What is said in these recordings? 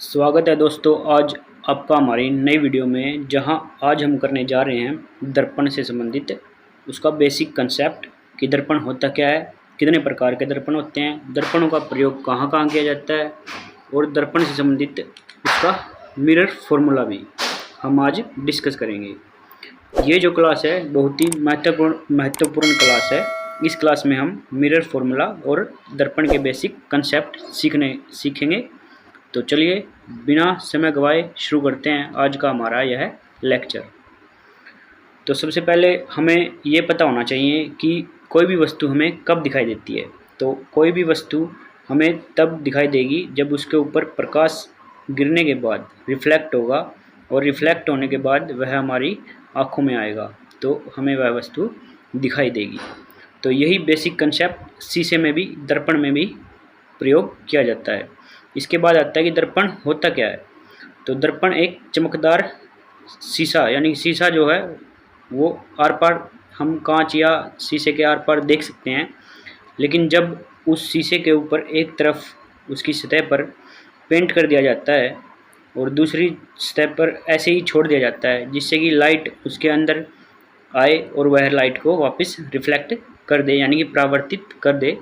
स्वागत है दोस्तों, आज आपका हमारी नई वीडियो में। जहां आज हम करने जा रहे हैं दर्पण से संबंधित उसका बेसिक कंसेप्ट कि दर्पण होता क्या है, कितने प्रकार के दर्पण होते हैं, दर्पणों का प्रयोग कहां कहां किया जाता है और दर्पण से संबंधित उसका मिरर फॉर्मूला भी हम आज डिस्कस करेंगे। ये जो क्लास है बहुत ही महत्वपूर्ण क्लास है। इस क्लास में हम मिरर फॉर्मूला और दर्पण के बेसिक कंसेप्ट सीखेंगे। तो चलिए बिना समय गवाए शुरू करते हैं आज का हमारा यह लेक्चर। तो सबसे पहले हमें ये पता होना चाहिए कि कोई भी वस्तु हमें कब दिखाई देती है। तो कोई भी वस्तु हमें तब दिखाई देगी जब उसके ऊपर प्रकाश गिरने के बाद रिफ्लेक्ट होगा और रिफ्लेक्ट होने के बाद वह हमारी आँखों में आएगा तो हमें वह वस्तु दिखाई देगी। तो यही बेसिक कंसेप्ट शीशे में भी, दर्पण में भी प्रयोग किया जाता है। इसके बाद आता है कि दर्पण होता क्या है। तो दर्पण एक चमकदार शीशा, यानी शीशा जो है वो आर पार हम कांच या शीशे के आर पार देख सकते हैं, लेकिन जब उस शीशे के ऊपर एक तरफ उसकी सतह पर पेंट कर दिया जाता है और दूसरी सतह पर ऐसे ही छोड़ दिया जाता है जिससे कि लाइट उसके अंदर आए और वह लाइट को वापस रिफ्लेक्ट कर दे, यानी कि परावर्तित कर दे,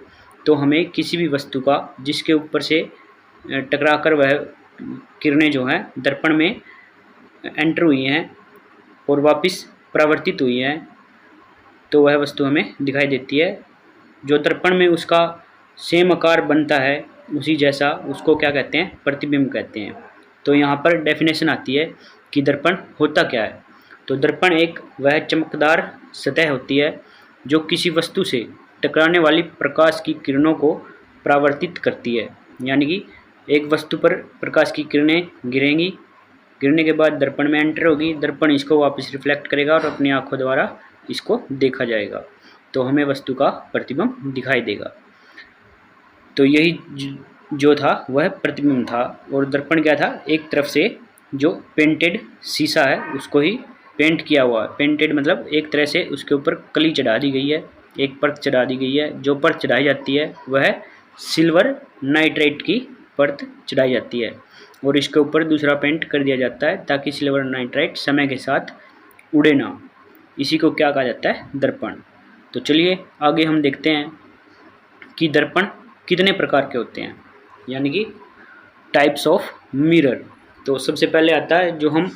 तो हमें किसी भी वस्तु का जिसके ऊपर से टकराकर वह किरणें जो हैं दर्पण में एंटर हुई हैं और वापस परावर्तित हुई हैं, तो वह वस्तु हमें दिखाई देती है। जो दर्पण में उसका सेम आकार बनता है उसी जैसा, उसको क्या कहते हैं, प्रतिबिंब कहते हैं। तो यहाँ पर डेफिनेशन आती है कि दर्पण होता क्या है। तो दर्पण एक वह चमकदार सतह होती है जो किसी वस्तु से टकराने वाली प्रकाश की किरणों को परावर्तित करती है, यानी कि एक वस्तु पर प्रकाश की किरणें गिरेंगी, गिरने के बाद दर्पण में एंटर होगी, दर्पण इसको वापस रिफ्लेक्ट करेगा और अपनी आंखों द्वारा इसको देखा जाएगा तो हमें वस्तु का प्रतिबिंब दिखाई देगा। तो यही जो था वह प्रतिबिंब था। और दर्पण क्या था, एक तरफ से जो पेंटेड शीशा है उसको ही पेंट किया हुआ है। पेंटेड मतलब एक तरह से उसके ऊपर कली चढ़ा दी गई है, एक परत चढ़ा दी गई है। जो परत चढ़ाई जाती है वह सिल्वर नाइट्रेट की परत चढ़ाई जाती है और इसके ऊपर दूसरा पेंट कर दिया जाता है ताकि सिल्वर नाइट्राइट समय के साथ उड़े ना। इसी को क्या कहा जाता है, दर्पण। तो चलिए आगे हम देखते हैं कि दर्पण कितने प्रकार के होते हैं, यानी कि टाइप्स ऑफ मिरर। तो सबसे पहले आता है जो हम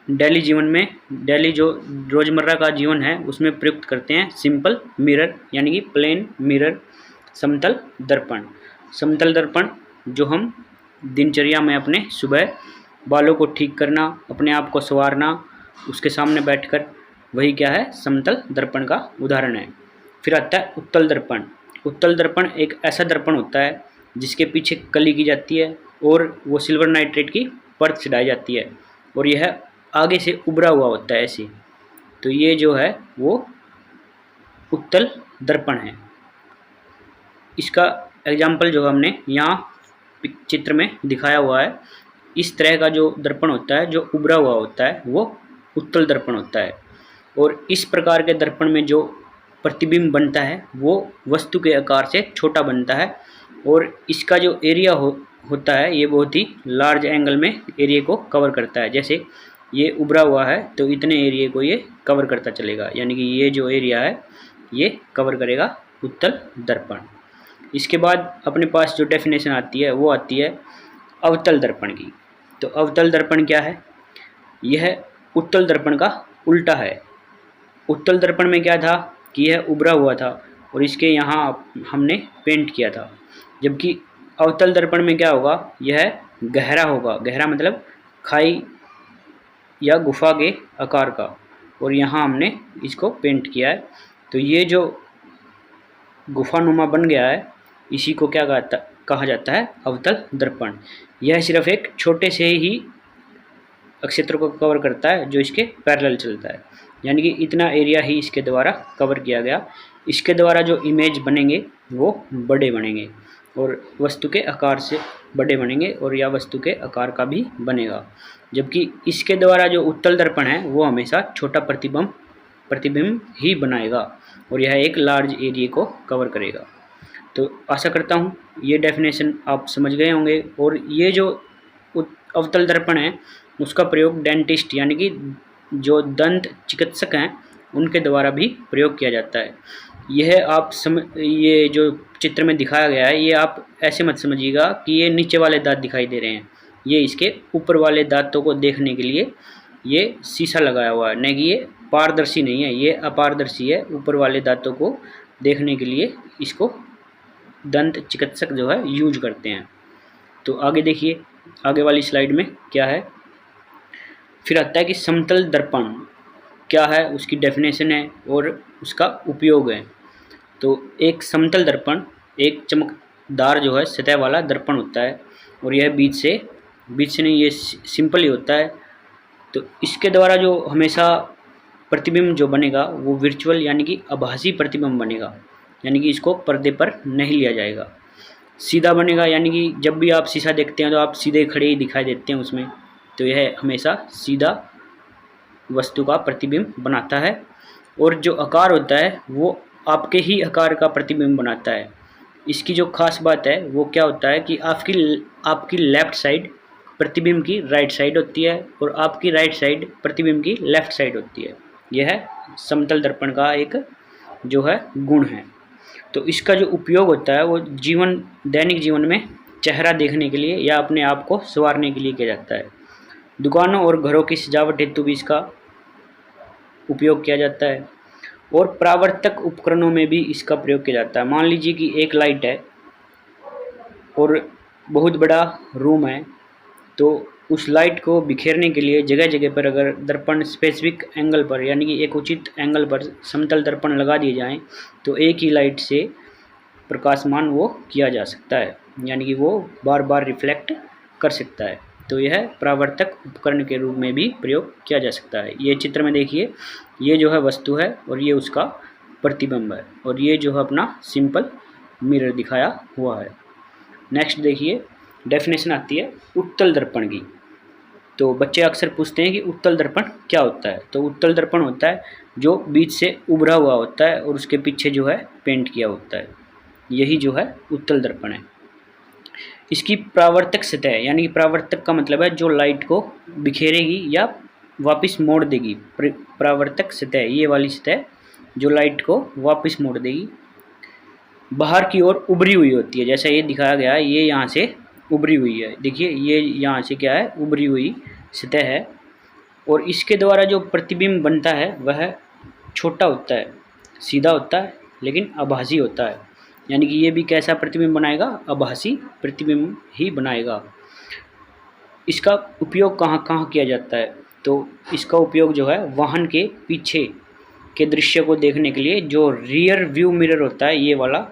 डेली जीवन में, डेली जो रोज़मर्रा का जीवन है उसमें प्रयुक्त करते हैं, सिंपल मिरर यानी कि प्लेन मिरर। समतल दर्पण, समतल दर्पण जो हम दिनचर्या में अपने सुबह बालों को ठीक करना, अपने आप को संवारना, उसके सामने बैठकर, वही क्या है, समतल दर्पण का उदाहरण है। फिर आता है उत्तल दर्पण। उत्तल दर्पण एक ऐसा दर्पण होता है जिसके पीछे कली की जाती है और वो सिल्वर नाइट्रेट की परत चढ़ाई जाती है और यह आगे से उभरा हुआ होता है ऐसे। तो ये जो है वो उत्तल दर्पण है। इसका एग्जाम्पल जो हमने यहाँ चित्र में दिखाया हुआ है, इस तरह का जो दर्पण होता है जो उभरा हुआ होता है वो उत्तल दर्पण होता है। और इस प्रकार के दर्पण में जो प्रतिबिंब बनता है वो वस्तु के आकार से छोटा बनता है और इसका जो एरिया होता है ये बहुत ही लार्ज एंगल में एरिया को कवर करता है। जैसे ये उभरा हुआ है तो इतने एरिया को ये कवर करता चलेगा, यानी कि ये जो एरिया है ये कवर करेगा उत्तल दर्पण। इसके बाद अपने पास जो डेफिनेशन आती है वो आती है अवतल दर्पण की। तो अवतल दर्पण क्या है, यह उत्तल दर्पण का उल्टा है। उत्तल दर्पण में क्या था कि यह उभरा हुआ था और इसके यहाँ हमने पेंट किया था, जबकि अवतल दर्पण में क्या होगा, यह गहरा होगा। गहरा मतलब खाई या गुफा के आकार का, और यहाँ हमने इसको पेंट किया है। तो ये जो गुफानुमा बन गया है इसी को क्या कहा जाता है, अवतल दर्पण। यह सिर्फ एक छोटे से ही क्षेत्र को कवर करता है जो इसके पैरेलल चलता है, यानी कि इतना एरिया ही इसके द्वारा कवर किया गया। इसके द्वारा जो इमेज बनेंगे वो बड़े बनेंगे और वस्तु के आकार से बड़े बनेंगे और या वस्तु के आकार का भी बनेगा, जबकि इसके द्वारा जो उत्तल दर्पण है वो हमेशा छोटा प्रतिबिंब ही बनाएगा और यह एक लार्ज एरिया को कवर करेगा। तो आशा करता हूँ ये डेफिनेशन आप समझ गए होंगे। और ये जो अवतल दर्पण है उसका प्रयोग डेंटिस्ट यानी कि जो दंत चिकित्सक हैं उनके द्वारा भी प्रयोग किया जाता है। ये जो चित्र में दिखाया गया है ये आप ऐसे मत समझिएगा कि ये नीचे वाले दांत दिखाई दे रहे हैं, ये इसके ऊपर वाले दांतों को देखने के लिए ये शीशा लगाया हुआ है, नहीं कि ये पारदर्शी नहीं है, ये अपारदर्शी है। ऊपर वाले दांतों को देखने के लिए इसको दंत चिकित्सक जो है यूज करते हैं। तो आगे देखिए, आगे वाली स्लाइड में क्या है। फिर आता है कि समतल दर्पण क्या है, उसकी डेफिनेशन है और उसका उपयोग है। तो एक समतल दर्पण एक चमकदार जो है सतह वाला दर्पण होता है और यह बीच से नहीं, ये सिंपल ही होता है। तो इसके द्वारा जो हमेशा प्रतिबिंब जो बनेगा वो वर्चुअल यानी कि आभासी प्रतिबिंब बनेगा, यानी कि इसको पर्दे पर नहीं लिया जाएगा। सीधा बनेगा यानी कि जब भी आप शीशा देखते हैं तो आप सीधे खड़े ही दिखाई देते हैं उसमें, तो यह हमेशा सीधा वस्तु का प्रतिबिंब बनाता है। और जो आकार होता है वो आपके ही आकार का प्रतिबिंब बनाता है। इसकी जो खास बात है वो क्या होता है कि आपकी लेफ़्ट साइड प्रतिबिंब की राइट साइड होती है और आपकी राइट साइड प्रतिबिंब की लेफ़्ट साइड होती है। यह समतल दर्पण का एक जो है गुण है। तो इसका जो उपयोग होता है वो दैनिक जीवन में चेहरा देखने के लिए या अपने आप को संवारने के लिए किया जाता है। दुकानों और घरों की सजावट हेतु भी इसका उपयोग किया जाता है और परावर्तक उपकरणों में भी इसका प्रयोग किया जाता है। मान लीजिए कि एक लाइट है और बहुत बड़ा रूम है, तो उस लाइट को बिखेरने के लिए जगह जगह पर अगर दर्पण स्पेसिफिक एंगल पर यानी कि एक उचित एंगल पर समतल दर्पण लगा दिए जाएं तो एक ही लाइट से प्रकाशमान वो किया जा सकता है, यानी कि वो बार बार रिफ्लेक्ट कर सकता है। तो यह परावर्तक उपकरण के रूप में भी प्रयोग किया जा सकता है। ये चित्र में देखिए, ये जो है वस्तु है और ये उसका प्रतिबिंब है और ये जो है अपना सिंपल मिरर दिखाया हुआ है। नेक्स्ट देखिए, डेफिनेशन आती है उत्तल दर्पण की। तो बच्चे अक्सर पूछते हैं कि उत्तल दर्पण क्या होता है। तो उत्तल दर्पण होता है जो बीच से उभरा हुआ होता है और उसके पीछे जो है पेंट किया होता है, यही जो है उत्तल दर्पण है। इसकी परावर्तक सतह यानी कि परावर्तक का मतलब है जो लाइट को बिखेरेगी या वापस मोड़ देगी। परावर्तक सतह ये वाली सतह जो लाइट को वापस मोड़ देगी, बाहर की ओर उभरी हुई होती है। जैसा ये दिखाया गया है, ये यहाँ से उभरी हुई है, देखिए ये यहाँ से क्या है, उभरी हुई सतह है। और इसके द्वारा जो प्रतिबिंब बनता है वह छोटा होता है, सीधा होता है लेकिन आभासी होता है। यानी कि ये भी कैसा प्रतिबिंब बनाएगा, आभासी प्रतिबिंब ही बनाएगा। इसका उपयोग कहाँ कहाँ किया जाता है, तो इसका उपयोग जो है वाहन के पीछे के दृश्य को देखने के लिए जो रियर व्यू मिरर होता है ये वाला,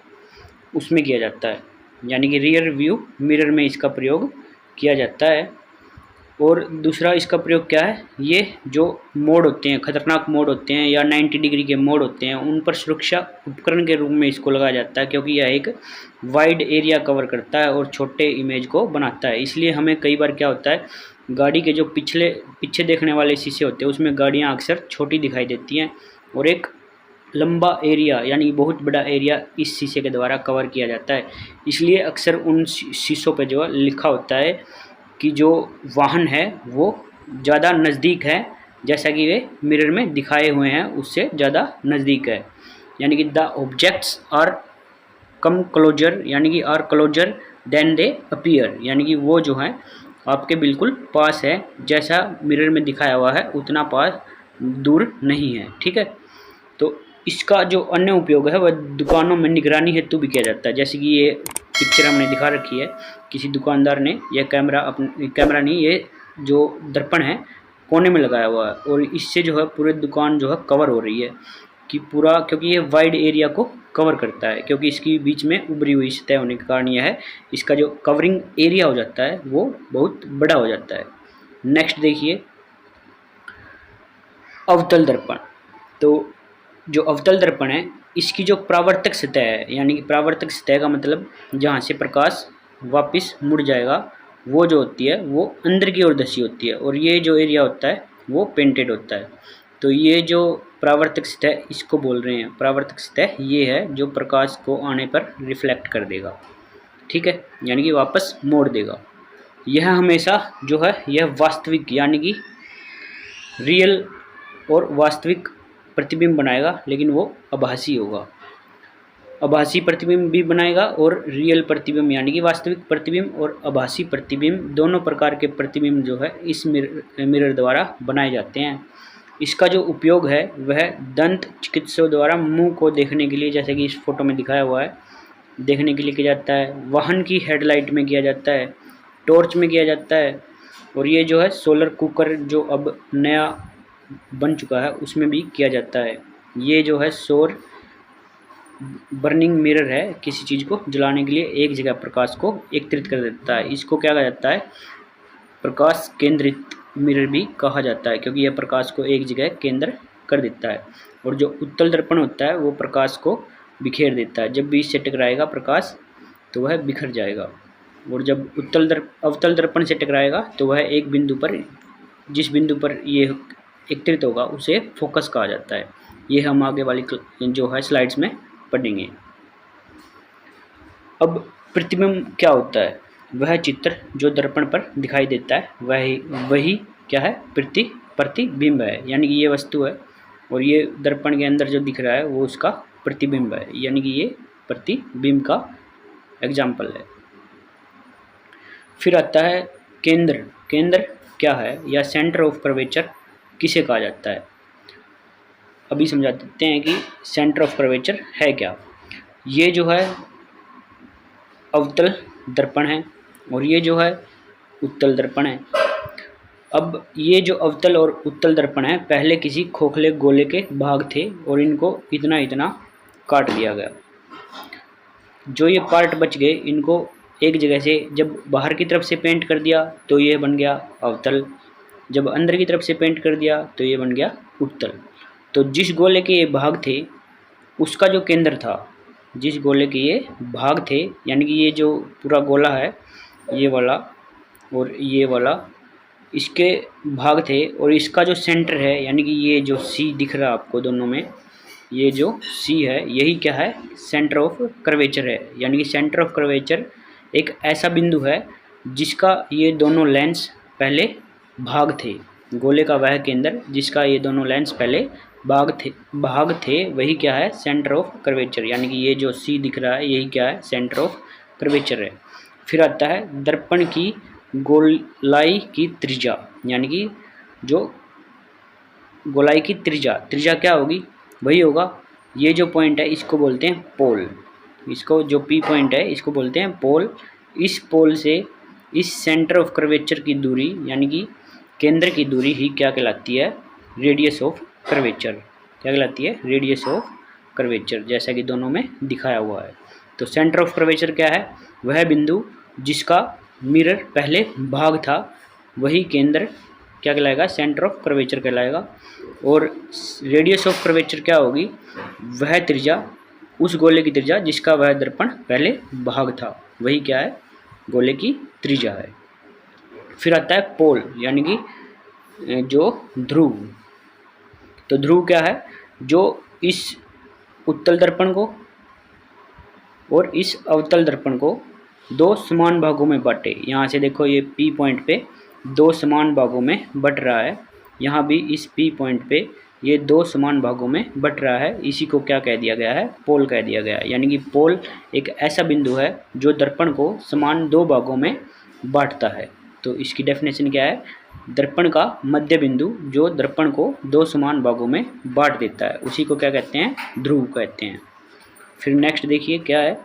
उसमें किया जाता है। यानी कि रियर व्यू मिरर में इसका प्रयोग किया जाता है। और दूसरा इसका प्रयोग क्या है, ये जो मोड होते हैं, खतरनाक मोड होते हैं या 90 डिग्री के मोड होते हैं, उन पर सुरक्षा उपकरण के रूप में इसको लगाया जाता है, क्योंकि यह एक वाइड एरिया कवर करता है और छोटे इमेज को बनाता है। इसलिए हमें कई बार क्या होता है, गाड़ी के जो पीछे देखने वाले शीशे होते हैं उसमें गाड़ियाँ अक्सर छोटी दिखाई देती हैं और एक लंबा एरिया यानी बहुत बड़ा एरिया इस शीशे के द्वारा कवर किया जाता है। इसलिए अक्सर उन शीशों पे जो है लिखा होता है कि जो वाहन है वो ज़्यादा नज़दीक है, जैसा कि वे मिरर में दिखाए हुए हैं उससे ज़्यादा नज़दीक है। यानी कि the objects are come closer, यानी कि are closer than they appear, यानी कि वो जो है आपके बिल्कुल पास है, जैसा मिरर में दिखाया हुआ है उतना पास दूर नहीं है। ठीक है, तो इसका जो अन्य उपयोग है वह दुकानों में निगरानी हेतु भी किया जाता है। जैसे कि ये पिक्चर हमने दिखा रखी है, किसी दुकानदार ने यह कैमरा नहीं, ये जो दर्पण है कोने में लगाया हुआ है और इससे जो है पूरी दुकान जो है कवर हो रही है कि पूरा, क्योंकि ये वाइड एरिया को कवर करता है, क्योंकि इसकी बीच में उभरी हुई सतह होने के कारण यह है इसका जो कवरिंग एरिया हो जाता है वो बहुत बड़ा हो जाता है। नेक्स्ट देखिए अवतल दर्पण। तो जो अवतल दर्पण है इसकी जो परावर्तक सतह है, यानी कि परावर्तक सतह का मतलब जहाँ से प्रकाश वापस मुड़ जाएगा, वो जो होती है वो अंदर की ओर धसी होती है और ये जो एरिया होता है वो पेंटेड होता है। तो ये जो परावर्तक सतह इसको बोल रहे हैं, परावर्तक सतह ये है जो प्रकाश को आने पर रिफ्लेक्ट कर देगा। ठीक है, यानी कि वापस मोड़ देगा। यह हमेशा जो है यह वास्तविक यानी कि रियल और वास्तविक प्रतिबिंब बनाएगा, लेकिन वो आभासी होगा। आभासी प्रतिबिंब भी बनाएगा और रियल प्रतिबिंब यानी कि वास्तविक प्रतिबिंब और आभासी प्रतिबिंब दोनों प्रकार के प्रतिबिंब जो है इस मिरर द्वारा बनाए जाते हैं। इसका जो उपयोग है वह दंत चिकित्सकों द्वारा मुंह को देखने के लिए, जैसे कि इस फोटो में दिखाया हुआ है, देखने के लिए किया जाता है। वाहन की हेडलाइट में किया जाता है, टॉर्च में किया जाता है, और ये जो है सोलर कुकर जो अब नया बन चुका है उसमें भी किया जाता है। ये जो है सौर बर्निंग मिरर है, किसी चीज़ को जलाने के लिए एक जगह प्रकाश को एकत्रित कर देता है। इसको क्या कहा जाता है? प्रकाश केंद्रित मिरर भी कहा जाता है, क्योंकि यह प्रकाश को एक जगह केंद्र कर देता है। और जो उत्तल दर्पण होता है वो प्रकाश को बिखेर देता है। जब भी इससे टकराएगा प्रकाश तो वह बिखर जाएगा, और जब अवतल दर्पण से टकराएगा तो वह एक बिंदु पर, जिस बिंदु पर ये एकत्रित होगा उसे फोकस कहा जाता है। ये हम आगे वाली जो है स्लाइड्स में पढ़ेंगे। अब प्रतिबिंब क्या होता है? वह चित्र जो दर्पण पर दिखाई देता है वही क्या है? प्रतिबिंब है, यानी कि ये वस्तु है और ये दर्पण के अंदर जो दिख रहा है वो उसका प्रतिबिंब है, यानी कि ये प्रतिबिंब का एग्जाम्पल है। फिर आता है केंद्र। केंद्र क्या है या सेंटर ऑफ कर्वेचर किसे कहा जाता है? अभी समझा देते हैं कि सेंटर ऑफ कर्वेचर है क्या। ये जो है अवतल दर्पण है और ये जो है उत्तल दर्पण है। अब ये जो अवतल और उत्तल दर्पण है पहले किसी खोखले गोले के भाग थे और इनको इतना इतना काट दिया गया। जो ये पार्ट बच गए इनको एक जगह से जब बाहर की तरफ से पेंट कर दिया तो ये बन गया अवतल, जब अंदर की तरफ से पेंट कर दिया तो ये बन गया उत्तल। तो जिस गोले के ये भाग थे उसका जो केंद्र था, जिस गोले के ये भाग थे, यानी कि ये जो पूरा गोला है ये वाला और ये वाला, इसके भाग थे और इसका जो सेंटर है, यानी कि ये जो सी दिख रहा है आपको दोनों में, ये जो सी है यही क्या है? सेंटर ऑफ कर्वेचर है। यानी कि सेंटर ऑफ कर्वेचर एक ऐसा बिंदु है जिसका ये दोनों लेंस पहले भाग थे, गोले का वह केंद्र जिसका ये दोनों लेंस पहले भाग थे वही क्या है? Centre of curvature. यानी कि ये जो सी दिख रहा है यही क्या है? सेंटर ऑफ कर्वेचर है। फिर आता है दर्पण की गोलाई की त्रिज्या, यानी कि जो गोलाई की त्रिज्या क्या होगी? वही होगा ये जो पॉइंट है इसको बोलते हैं पोल। इसको जो पी पॉइंट है इसको बोलते हैं पोल। इस पोल से इस सेंटर ऑफ कर्वेचर की दूरी यानी कि केंद्र की दूरी ही क्या कहलाती है? Radius of curvature. क्या कहलाती है? रेडियस ऑफ कर्वेचर, जैसा कि दोनों में दिखाया हुआ है। तो सेंटर ऑफ कर्वेचर क्या है? वह बिंदु जिसका मिरर पहले भाग था वही केंद्र क्या कहलाएगा? सेंटर ऑफ कर्वेचर कहलाएगा। और रेडियस ऑफ कर्वेचर क्या होगी? वह त्रिज्या, उस गोले की त्रिज्या जिसका वह दर्पण पहले भाग था वही क्या है? गोले की त्रिज्या है। फिर आता है पोल, यानी कि जो ध्रुव। तो ध्रुव क्या है? जो इस उत्तल दर्पण को और इस अवतल दर्पण को दो समान भागों में बांटे। यहाँ से देखो ये पी पॉइंट पे दो समान भागों में बट रहा है, यहाँ भी इस पी पॉइंट पे ये दो समान भागों में बट रहा है। इसी को क्या कह दिया गया है? पोल कह दिया गया है। यानी कि पोल एक ऐसा बिंदु है जो दर्पण को समान दो भागों में बांटता है। तो इसकी डेफिनेशन क्या है? दर्पण का मध्य बिंदु जो दर्पण को दो समान भागों में बांट देता है, उसी को क्या कहते हैं? ध्रुव कहते हैं। फिर नेक्स्ट देखिए क्या है?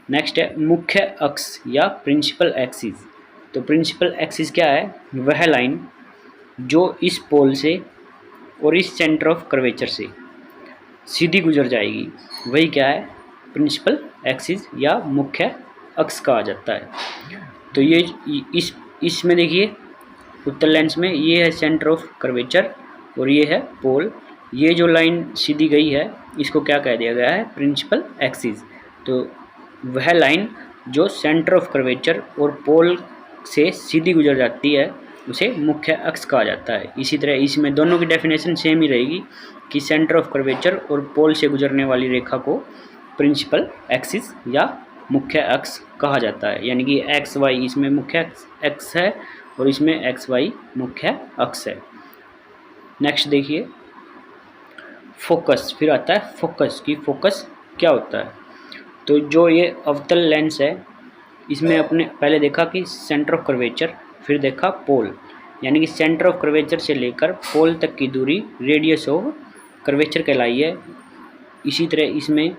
नेक्स्ट है मुख्य अक्ष या प्रिंसिपल एक्सिस। तो प्रिंसिपल एक्सिस क्या है? वह लाइन जो इस पोल से और इस सेंटर ऑफ कर्वेचर से सीधी गुजर जाएगी वही क्या है? प्रिंसिपल एक्सिस या मुख्य अक्ष कहा जाता है। तो ये इसमें देखिए उत्तल लेंस में ये है सेंटर ऑफ कर्वेचर और ये है पोल। ये जो लाइन सीधी गई है इसको क्या कह दिया गया है? Principal axis. तो वह लाइन जो सेंटर ऑफ कर्वेचर और पोल से सीधी गुजर जाती है उसे मुख्य अक्ष कहा जाता है। इसी तरह इसमें दोनों की डेफिनेशन सेम ही रहेगी कि सेंटर ऑफ कर्वेचर और पोल से गुजरने वाली रेखा को प्रिंसिपल एक्सिस या मुख्य अक्ष कहा जाता है। यानी कि एक्स वाई इसमें मुख्य अक्ष है और इसमें एक्स वाई मुख्य अक्ष है। नेक्स्ट देखिए फोकस, फिर आता है फोकस की फोकस क्या होता है। तो जो ये अवतल लेंस है इसमें अपने पहले देखा कि सेंटर ऑफ कर्वेचर, फिर देखा पोल, यानी कि सेंटर ऑफ कर्वेचर से लेकर पोल तक की दूरी रेडियस ऑफ कर्वेचर कहलाई है। इसी तरह इसमें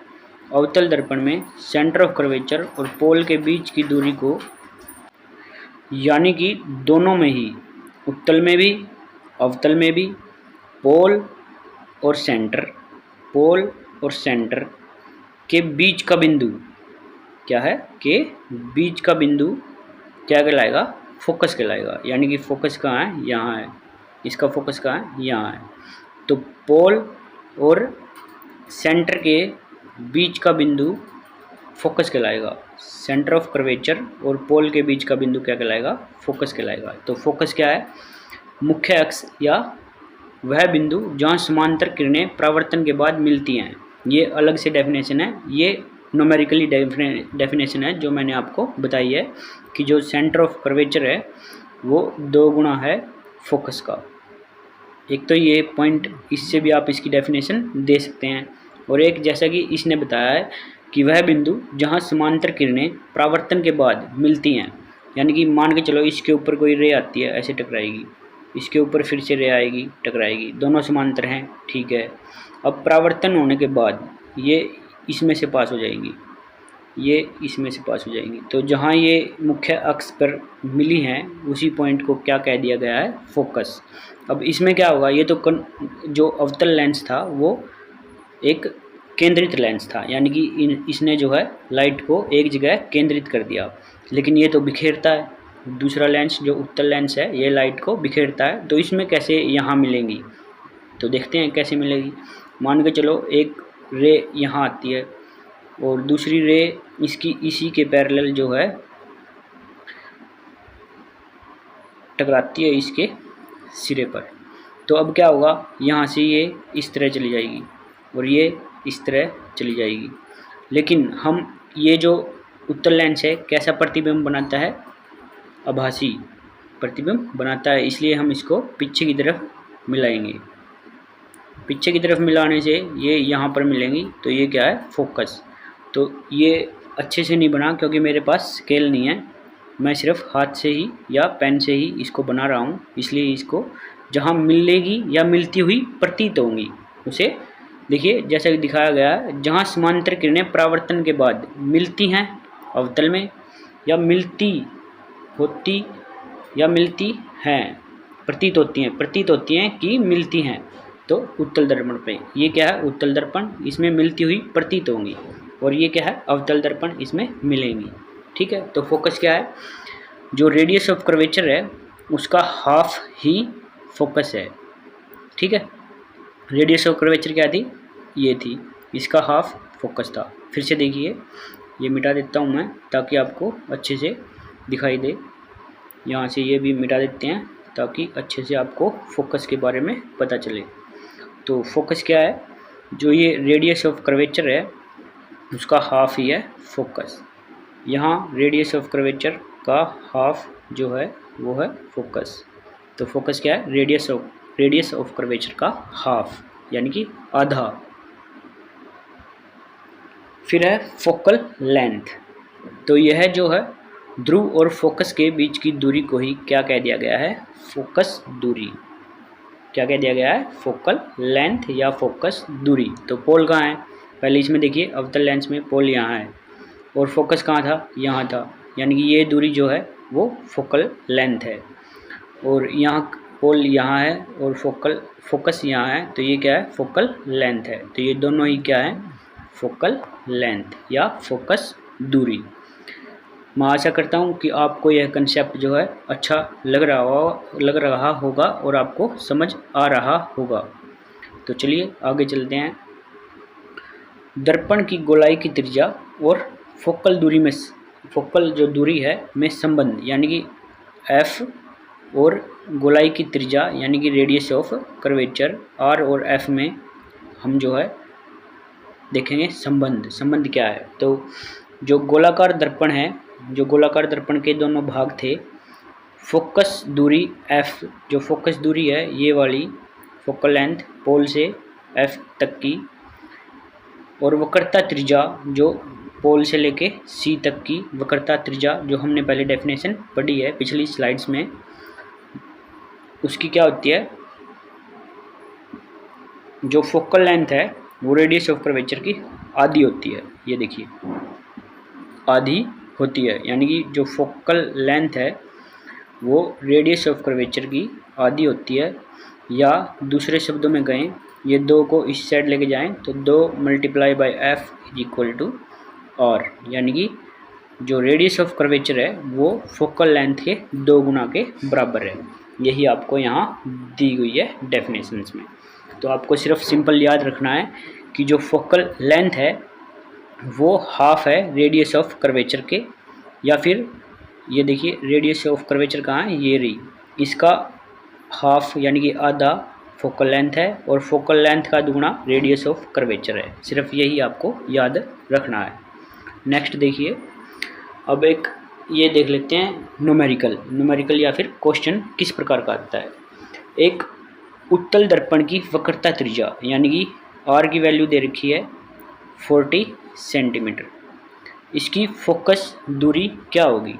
अवतल दर्पण में सेंटर ऑफ कर्वेचर और पोल के बीच की दूरी को, यानी कि दोनों में ही, उत्तल में भी अवतल में भी, पोल और सेंटर के बीच का बिंदु क्या है, के बीच का बिंदु क्या कहलाएगा, फोकस कहलाएगा। यानी कि फोकस कहाँ है, यहाँ है, इसका फोकस कहाँ है, यहाँ है। तो पोल और सेंटर के बीच का बिंदु फोकस कहलाएगा। सेंटर ऑफ कर्वेचर और पोल के बीच का बिंदु क्या कहलाएगा, फोकस कहलाएगा। तो फोकस क्या है, मुख्य अक्ष या वह बिंदु जहाँ समांतर किरणें परावर्तन के बाद मिलती हैं। ये अलग से डेफिनेशन है, ये न्यूमेरिकली डेफिनेशन है जो मैंने आपको बताई है कि जो सेंटर ऑफ कर्वेचर है वो 2 गुना है फोकस का। एक तो ये पॉइंट, इससे भी आप इसकी डेफिनेशन दे सकते हैं। और एक जैसा कि इसने बताया है कि वह बिंदु जहाँ समांतर किरणें परावर्तन के बाद मिलती हैं, यानी कि मान के चलो इसके ऊपर कोई रे आती है, ऐसे टकराएगी, इसके ऊपर फिर से रे आएगी, टकराएगी, दोनों समांतर हैं, ठीक है। अब परावर्तन होने के बाद ये इसमें से पास हो जाएंगी, ये इसमें से पास हो जाएंगी। तो जहाँ ये मुख्य अक्ष पर मिली हैं उसी पॉइंट को क्या कह दिया गया है, फोकस। अब इसमें क्या होगा, ये तो जो अवतल लेंस था वो एक केंद्रित लेंस था, यानी कि इसने जो है लाइट को एक जगह केंद्रित कर दिया। लेकिन ये तो बिखेरता है, दूसरा लेंस जो उत्तल लेंस है ये लाइट को बिखेरता है। तो इसमें कैसे यहाँ मिलेंगी, तो देखते हैं कैसे मिलेगी। मान के चलो एक रे यहाँ आती है और दूसरी रे इसकी इसी के पैरेलल जो है टकराती है इसके सिरे पर। तो अब क्या होगा, यहाँ से ये इस तरह चली जाएगी और ये इस तरह चली जाएगी। लेकिन हम ये जो उत्तल लेंस है कैसा प्रतिबिंब बनाता है, आभासी प्रतिबिंब बनाता है, इसलिए हम इसको पीछे की तरफ मिलाएंगे। पीछे की तरफ मिलाने से ये यहाँ पर मिलेंगी, तो ये क्या है, फोकस। तो ये अच्छे से नहीं बना क्योंकि मेरे पास स्केल नहीं है, मैं सिर्फ हाथ से ही या पेन से ही इसको बना रहा हूँ, इसलिए इसको जहाँ मिलेगी या मिलती हुई प्रतीत होंगी उसे देखिए जैसा कि दिखाया गया है। जहाँ समांतर किरणें परावर्तन के बाद मिलती हैं अवतल में, या मिलती होती या मिलती हैं, प्रतीत होती हैं कि मिलती हैं, तो उत्तल दर्पण पे ये क्या है, उत्तल दर्पण, इसमें मिलती हुई प्रतीत होंगी। और ये क्या है, अवतल दर्पण, इसमें मिलेंगी, ठीक है। तो फोकस क्या है, जो रेडियस ऑफ कर्वेचर है उसका हाफ ही फोकस है, ठीक है। रेडियस ऑफ कर्वेचर क्या थी, ये थी, इसका हाफ फोकस था। फिर से देखिए, ये मिटा देता हूँ मैं ताकि आपको अच्छे से दिखाई दे। यहाँ से ये भी मिटा देते हैं ताकि अच्छे से आपको फोकस के बारे में पता चले। तो फोकस क्या है, जो ये रेडियस ऑफ कर्वेचर है उसका हाफ ही है फोकस। यहाँ रेडियस ऑफ कर्वेचर का हाफ जो है वो है फोकस। तो फोकस क्या है, रेडियस ऑफ कर्वेचर का हाफ, यानी कि आधा। फिर है फोकल लेंथ। तो यह जो है ध्रुव और फोकस के बीच की दूरी को ही क्या कह दिया गया है, फोकस दूरी। क्या कह दिया गया है, फोकल लेंथ या फोकस दूरी। तो पोल कहाँ है, पहले इसमें देखिए अवतल लेंस में पोल यहाँ है और फोकस कहाँ था, यहाँ था, यानी कि ये दूरी जो है वो फोकल लेंथ है। और यहाँ पोल यहाँ है और फोकस यहाँ है, तो ये क्या है, फोकल लेंथ है। तो ये दोनों ही क्या है, फोकल लेंथ या फोकस दूरी। मैं आशा करता हूँ कि आपको यह कंसेप्ट जो है अच्छा लग रहा होगा और आपको समझ आ रहा होगा। तो चलिए आगे चलते हैं। दर्पण की गोलाई की त्रिज्या और फोकल दूरी में, फोकल जो दूरी है में संबंध, यानी कि एफ और गोलाई की त्रिज्या यानी कि रेडियस ऑफ कर्वेचर आर और एफ में हम जो है देखेंगे संबंध क्या है। तो जो गोलाकार दर्पण है, जो गोलाकार दर्पण के दोनों भाग थे, फोकस दूरी f, जो फोकस दूरी है ये वाली फोकल लेंथ पोल से f तक की, और वक्रता त्रिज्या जो पोल से लेके c तक की वक्रता त्रिज्या जो हमने पहले डेफिनेशन पढ़ी है पिछली स्लाइड्स में, उसकी क्या होती है, जो फोकल लेंथ है वो रेडियस ऑफ कर्वेचर की आधी होती है। ये देखिए आधी होती है, यानी कि जो फोकल लेंथ है वो रेडियस ऑफ कर्वेचर की आधी होती है। या दूसरे शब्दों में कहें, ये 2 को इस साइड लेके जाएं तो 2 multiply by F is equal to R, यानी कि जो रेडियस ऑफ कर्वेचर है वो फोकल लेंथ के 2 गुना के बराबर है। यही आपको यहाँ दी हुई है डेफिनेशंस में। तो आपको सिर्फ सिंपल याद रखना है कि जो फोकल लेंथ है वो हाफ है रेडियस ऑफ कर्वेचर के, या फिर ये देखिए रेडियस ऑफ कर्वेचर कहाँ है, ये रही, इसका हाफ यानी कि आधा फोकल लेंथ है, और फोकल लेंथ का दुगुना रेडियस ऑफ कर्वेचर है। सिर्फ यही आपको याद रखना है। नेक्स्ट देखिए, अब एक ये देख लेते हैं न्यूमेरिकल या फिर क्वेश्चन किस प्रकार का आता है। एक उत्तल दर्पण की वक्रता त्रिज्या यानी कि आर की वैल्यू दे रखी है 40 सेंटीमीटर, इसकी फोकस दूरी क्या होगी,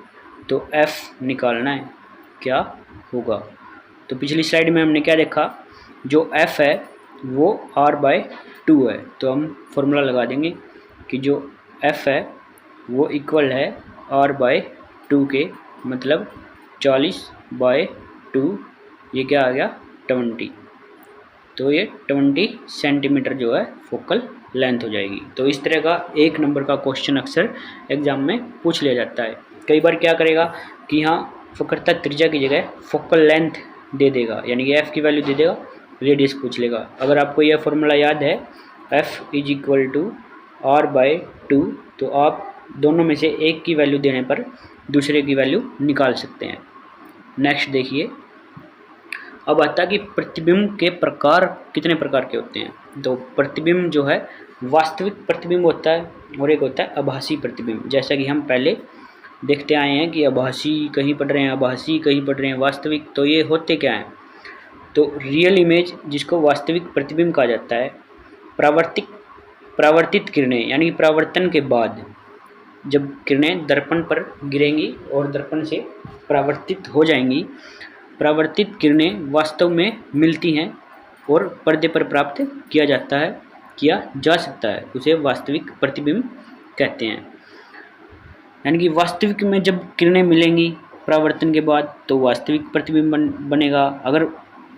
तो f निकालना है, क्या होगा। तो पिछली स्लाइड में हमने क्या देखा, जो f है वो r/2 है, तो हम फॉर्मूला लगा देंगे कि जो f है वो इक्वल है r/2 के, मतलब 40/2, ये क्या आ गया 20, तो ये 20 सेंटीमीटर जो है फोकल लेंथ हो जाएगी। तो इस तरह का 1 नंबर का क्वेश्चन अक्सर एग्जाम में पूछ लिया जाता है। कई बार क्या करेगा कि यहाँ वक्रता त्रिज्या की जगह फोकल लेंथ दे देगा, यानी कि f की वैल्यू दे देगा, रेडियस पूछ लेगा। अगर आपको यह फॉर्मूला याद है f is equal to r/2, तो आप दोनों में से एक की वैल्यू देने पर दूसरे की वैल्यू निकाल सकते हैं। नेक्स्ट देखिए, अब आता है कि प्रतिबिंब के प्रकार कितने प्रकार के होते हैं। तो प्रतिबिंब जो है वास्तविक प्रतिबिंब होता है और एक होता है आभासी प्रतिबिंब। जैसा कि हम पहले देखते आए हैं कि आभासी कहीं पढ़ रहे हैं, आभासी कहीं पढ़ रहे हैं, वास्तविक, तो ये होते क्या हैं। तो रियल इमेज जिसको वास्तविक प्रतिबिंब कहा जाता है, परावर्तित किरणें यानी कि परावर्तन के बाद जब किरणें दर्पण पर गिरेंगी और दर्पण से परावर्तित हो जाएंगी, परावर्तित किरणें वास्तव में मिलती हैं और पर्दे पर प्राप्त किया जा सकता है, उसे वास्तविक प्रतिबिंब कहते हैं। यानी कि वास्तविक में जब किरणें मिलेंगी परावर्तन के बाद तो वास्तविक प्रतिबिंब बनेगा। अगर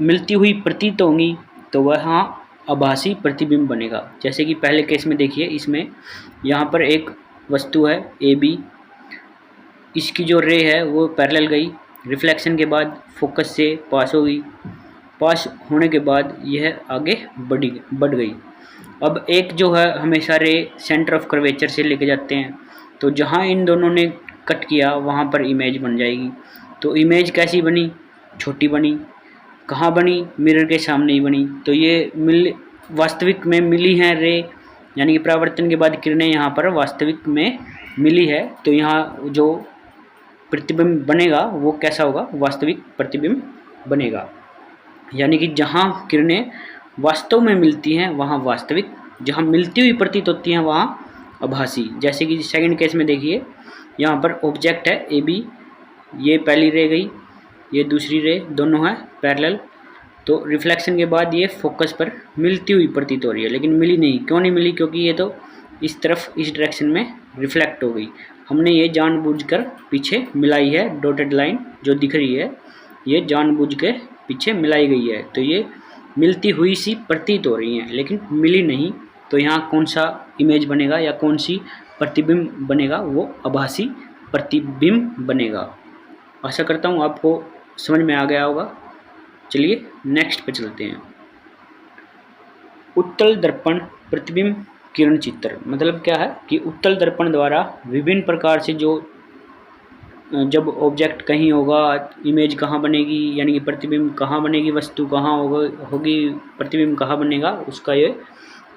मिलती हुई प्रतीत होंगी तो वहाँ आभासी प्रतिबिंब बनेगा। जैसे कि पहले केस में देखिए, इसमें यहाँ पर एक वस्तु है AB, इसकी जो रे है वो पैरेलल गई, रिफ्लेक्शन के बाद फोकस से पास हो गई, पास होने के बाद यह आगे बढ़ गई। अब एक जो है हमेशा रे सेंटर ऑफ कर्वेचर से लेके जाते हैं, तो जहाँ इन दोनों ने कट किया वहाँ पर इमेज बन जाएगी। तो इमेज कैसी बनी, छोटी बनी, कहाँ बनी, मिरर के सामने ही बनी। तो ये वास्तविक में मिली हैं रे, यानी कि परावर्तन के बाद किरणें यहाँ पर वास्तविक में मिली है, तो यहाँ जो प्रतिबिंब बनेगा वो कैसा होगा, वास्तविक प्रतिबिंब बनेगा। यानी कि जहाँ किरणें वास्तव में मिलती हैं वहाँ वास्तविक, जहाँ मिलती हुई प्रतीत होती हैं वहाँ आभासी। जैसे कि सेकंड केस में देखिए, यहाँ पर ऑब्जेक्ट है AB, ये पहली रे गई, ये दूसरी रे, दोनों है पैरेलल, तो रिफ्लेक्शन के बाद ये फोकस पर मिलती हुई प्रतीत हो रही है, लेकिन मिली नहीं। क्यों नहीं मिली, क्योंकि ये तो इस तरफ इस डायरेक्शन में रिफ्लेक्ट हो गई। हमने ये जानबूझकर पीछे मिलाई है, डॉटेड लाइन जो दिख रही है ये जानबूझ के पीछे मिलाई गई है, तो ये मिलती हुई सी प्रतीत हो रही हैं लेकिन मिली नहीं। तो यहाँ कौन सा इमेज बनेगा या कौन सी प्रतिबिंब बनेगा, वो आभासी प्रतिबिंब बनेगा। आशा करता हूँ आपको समझ में आ गया होगा। चलिए नेक्स्ट पे चलते हैं। उत्तल दर्पण प्रतिबिंब किरण चित्र, मतलब क्या है कि उत्तल दर्पण द्वारा विभिन्न प्रकार से जब ऑब्जेक्ट कहीं होगा, इमेज कहाँ बनेगी, यानी कि प्रतिबिंब कहाँ बनेगी, वस्तु कहाँ होगी, प्रतिबिंब कहाँ बनेगा, उसका ये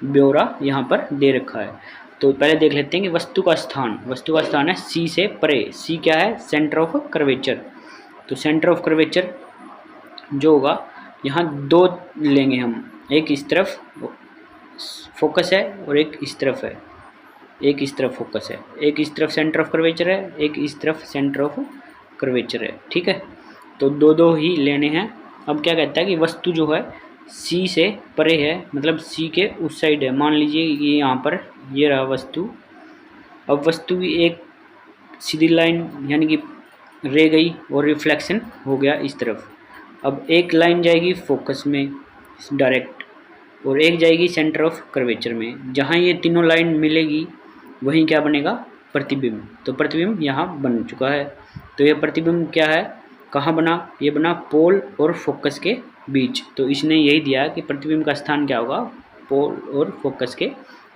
ब्यौरा यहाँ पर दे रखा है। तो पहले देख लेते हैं कि वस्तु का स्थान है सी से परे। सी क्या है? Centre of curvature. तो सेंटर ऑफ कर्वेचर जो होगा, यहाँ दो लेंगे हम, एक इस तरफ फोकस है और एक इस तरफ है, एक इस तरफ फोकस है, एक इस तरफ सेंटर ऑफ कर्वेचर है, एक इस तरफ सेंटर ऑफ कर्वेचर है। ठीक है, तो दो दो ही लेने हैं। अब क्या कहता है कि वस्तु जो है सी से परे है, मतलब सी के उस साइड है। मान लीजिए ये यहाँ पर ये रहा वस्तु। अब वस्तु की एक सीधी लाइन यानी कि रे गई और रिफ्लेक्शन हो गया इस तरफ। अब एक लाइन जाएगी फोकस में डायरेक्ट और एक जाएगी सेंटर ऑफ कर्वेचर में। जहाँ ये तीनों लाइन मिलेगी वहीं क्या बनेगा? प्रतिबिंब। तो प्रतिबिंब यहाँ बन चुका है। तो ये प्रतिबिंब क्या है, कहाँ बना? ये बना पोल और फोकस के बीच। तो इसने यही दिया कि प्रतिबिंब का स्थान क्या होगा? पोल और फोकस के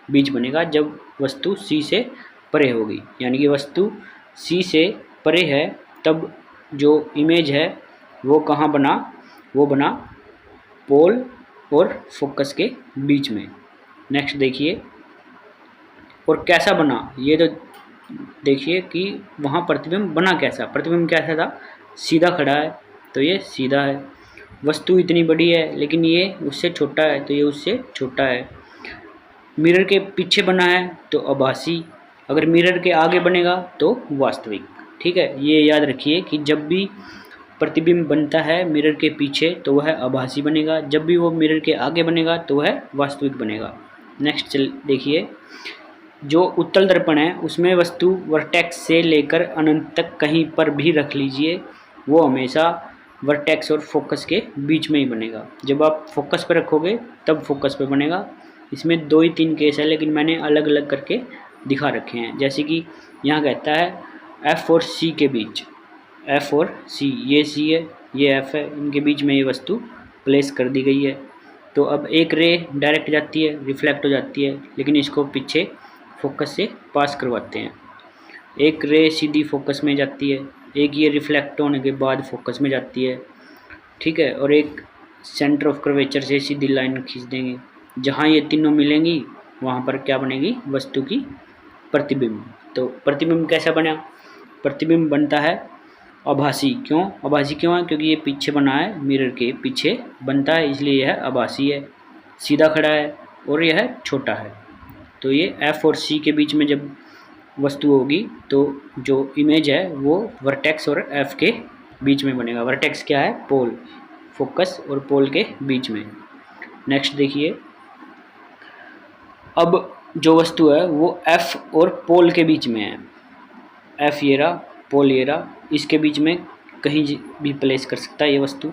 बीच बनेगा जब वस्तु सी से परे होगी। यानी कि वस्तु सी से परे है तब जो इमेज है वो कहाँ बना? वो बना पोल और फोकस के बीच में। नेक्स्ट देखिए, और कैसा बना? ये तो देखिए कि वहाँ प्रतिबिंब बना कैसा। प्रतिबिंब कैसा था? सीधा खड़ा है तो ये सीधा है। वस्तु इतनी बड़ी है लेकिन ये उससे छोटा है तो ये उससे छोटा है। मिरर के पीछे बना है तो आभासी, अगर मिरर के आगे बनेगा तो वास्तविक। ठीक है, ये याद रखिए कि जब भी प्रतिबिंब बनता है मिरर के पीछे तो वह आभासी बनेगा, जब भी वो मिरर के आगे बनेगा तो वह वास्तविक बनेगा। नेक्स्ट चल देखिए, जो उत्तल दर्पण है उसमें वस्तु वर्टेक्स से लेकर अनंत तक कहीं पर भी रख लीजिए, वो हमेशा वर्टेक्स और फोकस के बीच में ही बनेगा। जब आप फोकस पर रखोगे तब फोकस पे बनेगा। इसमें 2 ही 3 केस है लेकिन मैंने अलग अलग करके दिखा रखे हैं। जैसे कि यहाँ कहता है एफ और सी के बीच, एफ और सी, ये सी है ये एफ है, इनके बीच में ये वस्तु प्लेस कर दी गई है। तो अब एक रे डायरेक्ट जाती है, रिफ्लेक्ट हो जाती है, लेकिन इसको पीछे फोकस से पास करवाते हैं। एक रे सीधी फोकस में जाती है, एक ये रिफ्लेक्ट होने के बाद फोकस में जाती है। ठीक है, और एक सेंटर ऑफ कर्वेचर से सीधी लाइन खींच देंगे। जहाँ ये तीनों मिलेंगी वहाँ पर क्या बनेगी? वस्तु की प्रतिबिंब। तो प्रतिबिंब कैसा बना? प्रतिबिंब बनता है आभासी। क्यों आभासी क्यों है? क्योंकि ये पीछे बना है, मिरर के पीछे बनता है इसलिए यह आभासी है। सीधा खड़ा है और यह छोटा है। तो ये एफ और सी के बीच में जब वस्तु होगी तो जो इमेज है वो वर्टेक्स और एफ के बीच में बनेगा। वर्टेक्स क्या है? पोल, फोकस और पोल के बीच में। नेक्स्ट देखिए, अब जो वस्तु है वो एफ और पोल के बीच में है। एफ ये रहा, पोल ये रहा, इसके बीच में कहीं भी प्लेस कर सकता है ये वस्तु।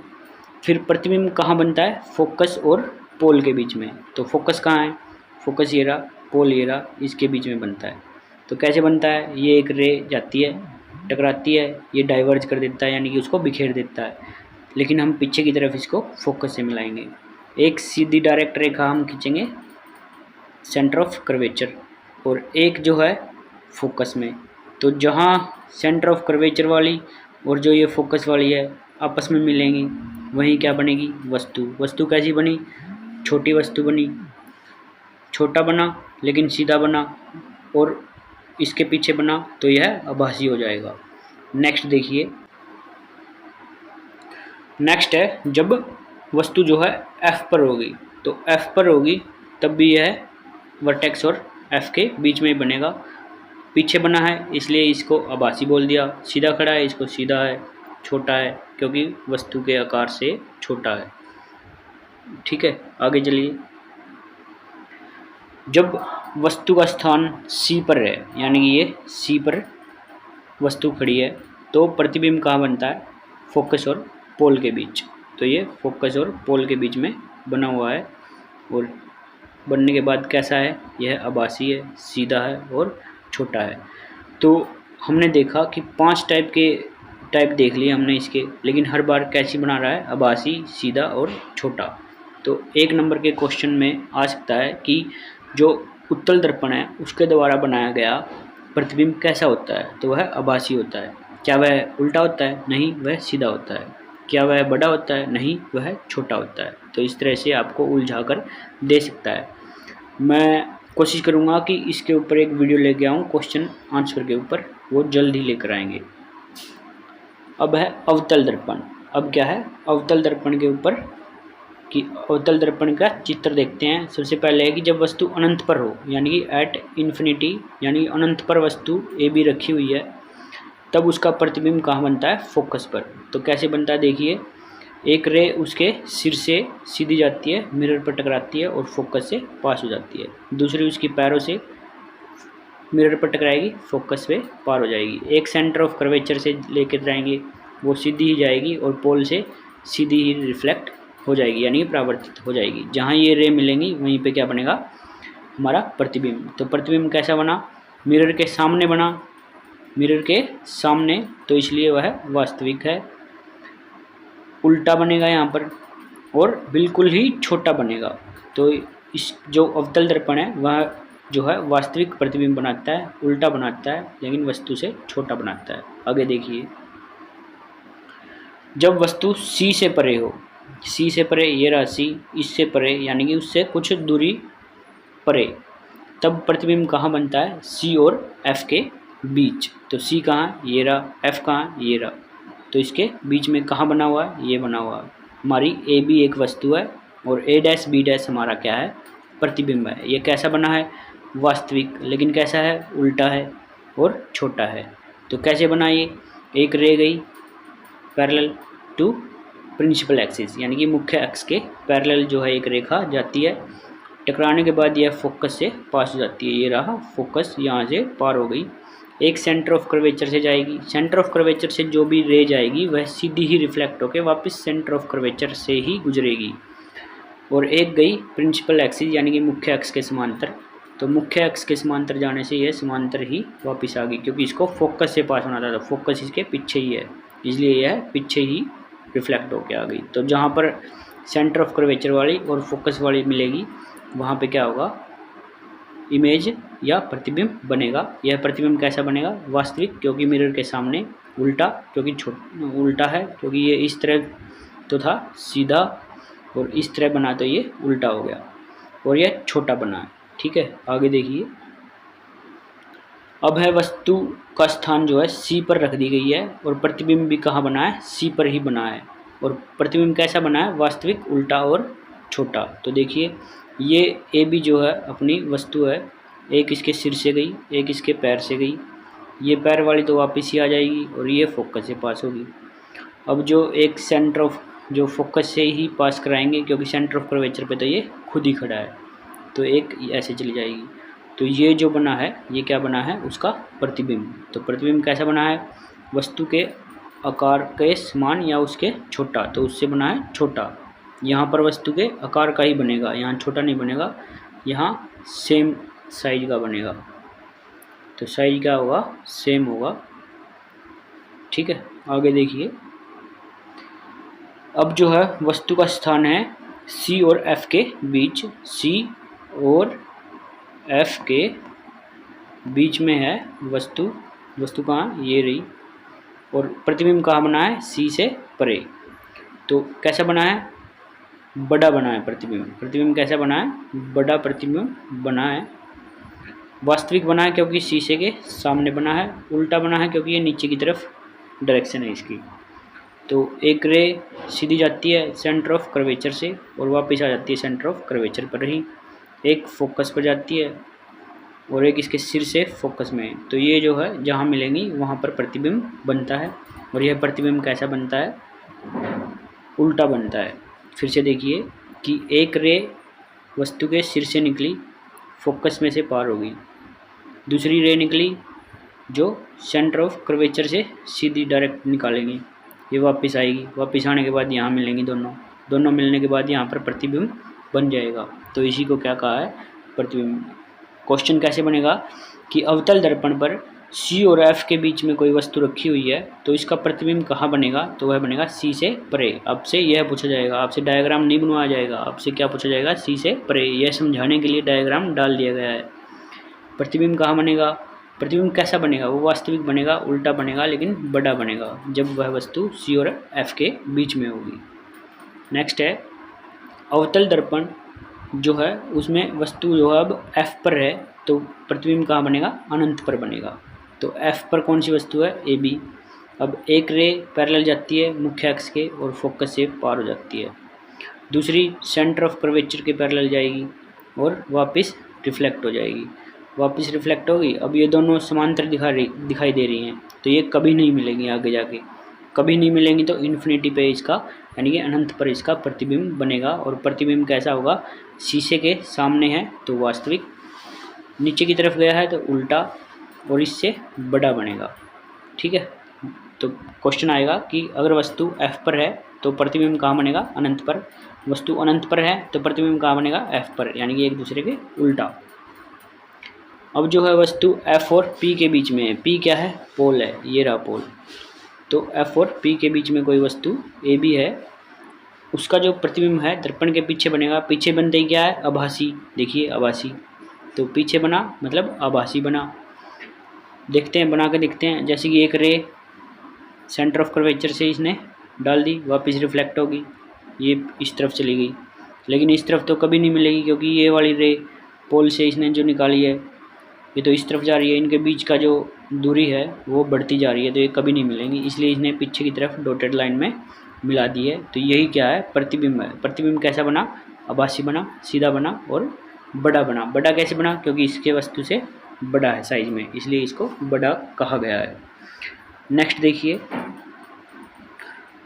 फिर प्रतिबिंब कहाँ बनता है? फोकस और पोल के बीच में। तो फोकस कहाँ है? फोकस ये रहा, पोल ये रहा, इसके बीच में बनता है। तो कैसे बनता है? ये एक रे जाती है, टकराती है, ये डाइवर्ज कर देता है यानी कि उसको बिखेर देता है, लेकिन हम पीछे की तरफ इसको फोकस से मिलाएंगे। एक सीधी डायरेक्ट रेखा हम खींचेंगे सेंटर ऑफ कर्वेचर और एक जो है फोकस में। तो जहाँ सेंटर ऑफ कर्वेचर वाली और जो ये फोकस वाली है आपस में मिलेंगी वहीं क्या बनेगी? वस्तु। वस्तु कैसी बनी? छोटी वस्तु बनी, छोटा बना लेकिन सीधा बना और इसके पीछे बना तो यह आभासी हो जाएगा। नेक्स्ट देखिए, नेक्स्ट है जब वस्तु जो है एफ पर होगी। तो एफ पर होगी तब भी यह वर्टेक्स और एफ के बीच में ही बनेगा। पीछे बना है इसलिए इसको आभासी बोल दिया, सीधा खड़ा है इसको सीधा है, छोटा है क्योंकि वस्तु के आकार से छोटा है। ठीक है, आगे चलिए। जब वस्तु का स्थान सी पर है यानी कि ये सी पर वस्तु खड़ी है तो प्रतिबिंब कहाँ बनता है? फोकस और पोल के बीच। तो ये फोकस और पोल के बीच में बना हुआ है और बनने के बाद कैसा है? यह आभासी है, सीधा है और छोटा है। तो हमने देखा कि 5 टाइप देख लिए हमने इसके, लेकिन हर बार कैसी बना रहा है? आभासी, सीधा और छोटा। तो 1 नंबर के क्वेश्चन में आ सकता है कि जो उत्तल दर्पण है उसके द्वारा बनाया गया प्रतिबिंब कैसा होता है? तो वह आभासी होता है। क्या वह उल्टा होता है? नहीं, वह सीधा होता है। क्या वह बड़ा होता है? नहीं, वह छोटा होता है। तो इस तरह से आपको उलझा कर दे सकता है। मैं कोशिश करूँगा कि इसके ऊपर एक वीडियो लेके आऊँ क्वेश्चन आंसर के ऊपर, वो जल्द ही लेकर आएंगे। अब है अवतल दर्पण। अब क्या है अवतल दर्पण के ऊपर कि अवतल दर्पण का चित्र देखते हैं। सबसे पहले है कि जब वस्तु अनंत पर हो, यानी कि एट इन्फिनिटी, यानी अनंत पर वस्तु ए बी रखी हुई है, तब उसका प्रतिबिंब कहाँ बनता है? फोकस पर। तो कैसे बनता है देखिए, एक रे उसके सिर से सीधी जाती है, मिरर पर टकराती है और फोकस से पास हो जाती है। दूसरी उसकी पैरों से मिरर पर टकराएगी, फोकस पे पार हो जाएगी। एक सेंटर ऑफ कर्वेचर से लेकर जाएंगे, वो सीधी ही जाएगी और पोल से सीधी ही रिफ्लेक्ट हो जाएगी, यानी परावर्तित हो जाएगी। जहाँ ये रे मिलेंगी वहीं पे क्या बनेगा? हमारा प्रतिबिंब। तो प्रतिबिंब कैसा बना? मिरर के सामने बना, मिरर के सामने, तो इसलिए वह वास्तविक है। उल्टा बनेगा यहाँ पर और बिल्कुल ही छोटा बनेगा। तो इस जो अवतल दर्पण है वह जो है वास्तविक प्रतिबिंब बनाता है, उल्टा बनाता है, लेकिन वस्तु से छोटा बनाता है। आगे देखिए, जब वस्तु सी से परे हो, सी से परे, ये रहा सी, इससे परे यानी कि उससे कुछ दूरी परे, तब प्रतिबिंब कहाँ बनता है? सी और एफ के बीच। तो सी कहाँ? ये रहा। एफ कहाँ? ये रहा। तो इसके बीच में कहाँ बना हुआ है? ये बना हुआ है। हमारी ए बी एक वस्तु है और ए डैश बी डैश हमारा क्या है? प्रतिबिंब है। ये कैसा बना है? वास्तविक, लेकिन कैसा है? उल्टा है और छोटा है। तो कैसे बना ये? एक रे गई पैरेलल टू प्रिंसिपल एक्सिस, यानी कि मुख्य अक्ष के पैरेलल जो है एक रेखा जाती है, टकराने के बाद यह फोकस से पास हो जाती है। ये रहा फोकस, यहाँ से पार हो गई। एक सेंटर ऑफ कर्वेचर से जाएगी, सेंटर ऑफ कर्वेचर से जो भी रे जाएगी वह सीधी ही रिफ्लेक्ट होकर वापस सेंटर ऑफ कर्वेचर से ही गुजरेगी। और एक गई प्रिंसिपल एक्सिस, यानी कि मुख्य अक्ष के समांतर। तो मुख्य अक्ष के समांतर जाने से यह समांतर ही वापस आ गई, क्योंकि इसको फोकस से पास होना था, तो फोकस इसके पीछे ही है, इसलिए यह पीछे ही रिफ्लेक्ट होकर आ गई। तो जहाँ पर सेंटर ऑफ कर्वेचर वाली और फोकस वाली मिलेगी वहाँ पे क्या होगा? इमेज या प्रतिबिंब बनेगा। यह प्रतिबिंब कैसा बनेगा? वास्तविक, क्योंकि मिरर के सामने। उल्टा, क्योंकि उल्टा है, क्योंकि ये इस तरह तो था सीधा और इस तरह बना तो ये उल्टा हो गया, और यह छोटा बना है। ठीक है, आगे देखिए। अब है वस्तु का स्थान जो है सी पर रख दी गई है और प्रतिबिंब भी कहाँ बना है? सी पर ही बना है। और प्रतिबिंब कैसा बना है? वास्तविक, उल्टा और छोटा। तो देखिए, ये ए बी जो है अपनी वस्तु है, एक इसके सिर से गई, एक इसके पैर से गई। ये पैर वाली तो वापस ही आ जाएगी और ये फोकस से पास होगी। अब जो एक सेंटर ऑफ जो फोकस से ही पास कराएंगे, क्योंकि सेंटर ऑफ कर्वेचर पे तो ये खुद ही खड़ा है, तो एक ऐसे चली जाएगी। तो ये जो बना है ये क्या बना है? उसका प्रतिबिंब। तो प्रतिबिंब कैसा बना है? वस्तु के आकार के समान या उसके छोटा, तो उससे बना है छोटा। यहाँ पर वस्तु के आकार का ही बनेगा, यहाँ छोटा नहीं बनेगा, यहाँ सेम साइज का बनेगा। तो साइज क्या होगा? सेम होगा। ठीक है, आगे देखिए। अब जो है वस्तु का स्थान है सी और एफ के बीच, सी और एफ के बीच में है वस्तु। वस्तु कहाँ? ये रही। और प्रतिबिंब कहाँ बना है? सी से परे। तो कैसा बना है? बड़ा बना है प्रतिबिंब। प्रतिबिंब कैसा बना है? बड़ा प्रतिबिंब बना है। वास्तविक बना है क्योंकि शीशे के सामने बना है। उल्टा बना है क्योंकि ये नीचे की तरफ डायरेक्शन है इसकी। तो एक रे सीधी जाती है सेंटर ऑफ कर्वेचर से और वापस आ जाती है सेंटर ऑफ कर्वेचर पर ही। एक फोकस पर जाती है और एक इसके सिर से फोकस में। तो ये जो है जहाँ मिलेंगी वहाँ पर प्रतिबिंब बनता है। और यह प्रतिबिंब कैसा बनता है? उल्टा बनता है। फिर से देखिए कि एक रे वस्तु के सिर से निकली, फोकस में से पार हो गई। दूसरी रे निकली जो सेंटर ऑफ कर्वेचर से सीधी डायरेक्ट निकालेंगी, ये वापस आएगी। वापस आने के बाद यहाँ मिलेंगी दोनों मिलने के बाद यहाँ पर प्रतिबिंब बन जाएगा। तो इसी को क्या कहा है? प्रतिबिंब। क्वेश्चन कैसे बनेगा कि अवतल दर्पण पर सी और एफ के बीच में कोई वस्तु रखी हुई है, तो इसका प्रतिबिंब कहाँ बनेगा? तो वह बनेगा सी से परे। आपसे यह पूछा जाएगा, आपसे डायग्राम नहीं बनवाया जाएगा, आपसे क्या पूछा जाएगा? सी से परे। यह समझाने के लिए डायग्राम डाल दिया गया है। प्रतिबिंब कहाँ बनेगा? प्रतिबिंब कैसा बनेगा? वो वास्तविक बनेगा, उल्टा बनेगा, लेकिन बड़ा बनेगा जब वह वस्तु सी और एफ के बीच में होगी। नेक्स्ट है अवतल दर्पण जो है उसमें वस्तु जो है अब F पर है, तो प्रतिबिंब कहाँ बनेगा, अनंत पर बनेगा। तो F पर कौन सी वस्तु है, AB। अब एक रे पैरेलल जाती है मुख्य अक्ष के और फोकस से पार हो जाती है, दूसरी सेंटर ऑफ कर्वेचर के पैरेलल जाएगी और वापस रिफ्लेक्ट हो जाएगी, वापस रिफ्लेक्ट होगी। अब ये दोनों समांतर दिखाई दे रही हैं, तो ये कभी नहीं मिलेंगी आगे जाके, कभी नहीं मिलेंगी। तो इन्फिनिटी पे इसका यानी कि अनंत पर इसका प्रतिबिंब बनेगा। और प्रतिबिंब कैसा होगा, शीशे के सामने है तो वास्तविक, नीचे की तरफ गया है तो उल्टा, और इससे बड़ा बनेगा। ठीक है, तो क्वेश्चन आएगा कि अगर वस्तु F पर है तो प्रतिबिंब कहाँ बनेगा, अनंत पर। वस्तु अनंत पर है तो प्रतिबिंब कहाँ बनेगा, F पर, यानी कि एक दूसरे के उल्टा। अब जो है वस्तु F और P के बीच में है, P क्या है, पोल है, ये रहा पोल। तो F और P के बीच में कोई वस्तु AB है, उसका जो प्रतिबिंब है दर्पण के पीछे बनेगा। पीछे बनते ही क्या है, आभासी, देखिए आभासी। तो पीछे बना मतलब आभासी बना। देखते हैं, बना के देखते हैं। जैसे कि एक रे सेंटर ऑफ कर्वेचर से इसने डाल दी, वापस रिफ्लेक्ट होगी, ये इस तरफ चली गई, लेकिन इस तरफ तो कभी नहीं मिलेगी क्योंकि ये वाली रे पोल से इसने जो निकाली है ये तो इस तरफ जा रही है, इनके बीच का जो दूरी है वो बढ़ती जा रही है, तो ये कभी नहीं मिलेंगी, इसलिए इसने पीछे की तरफ डॉटेड लाइन में मिला दी है। तो यही क्या है, प्रतिबिंब है। प्रतिबिंब कैसा बना, आभासी बना, सीधा बना और बड़ा बना। बड़ा कैसे बना, क्योंकि इसके वस्तु से बड़ा है साइज में, इसलिए इसको बड़ा कहा गया है। नेक्स्ट देखिए,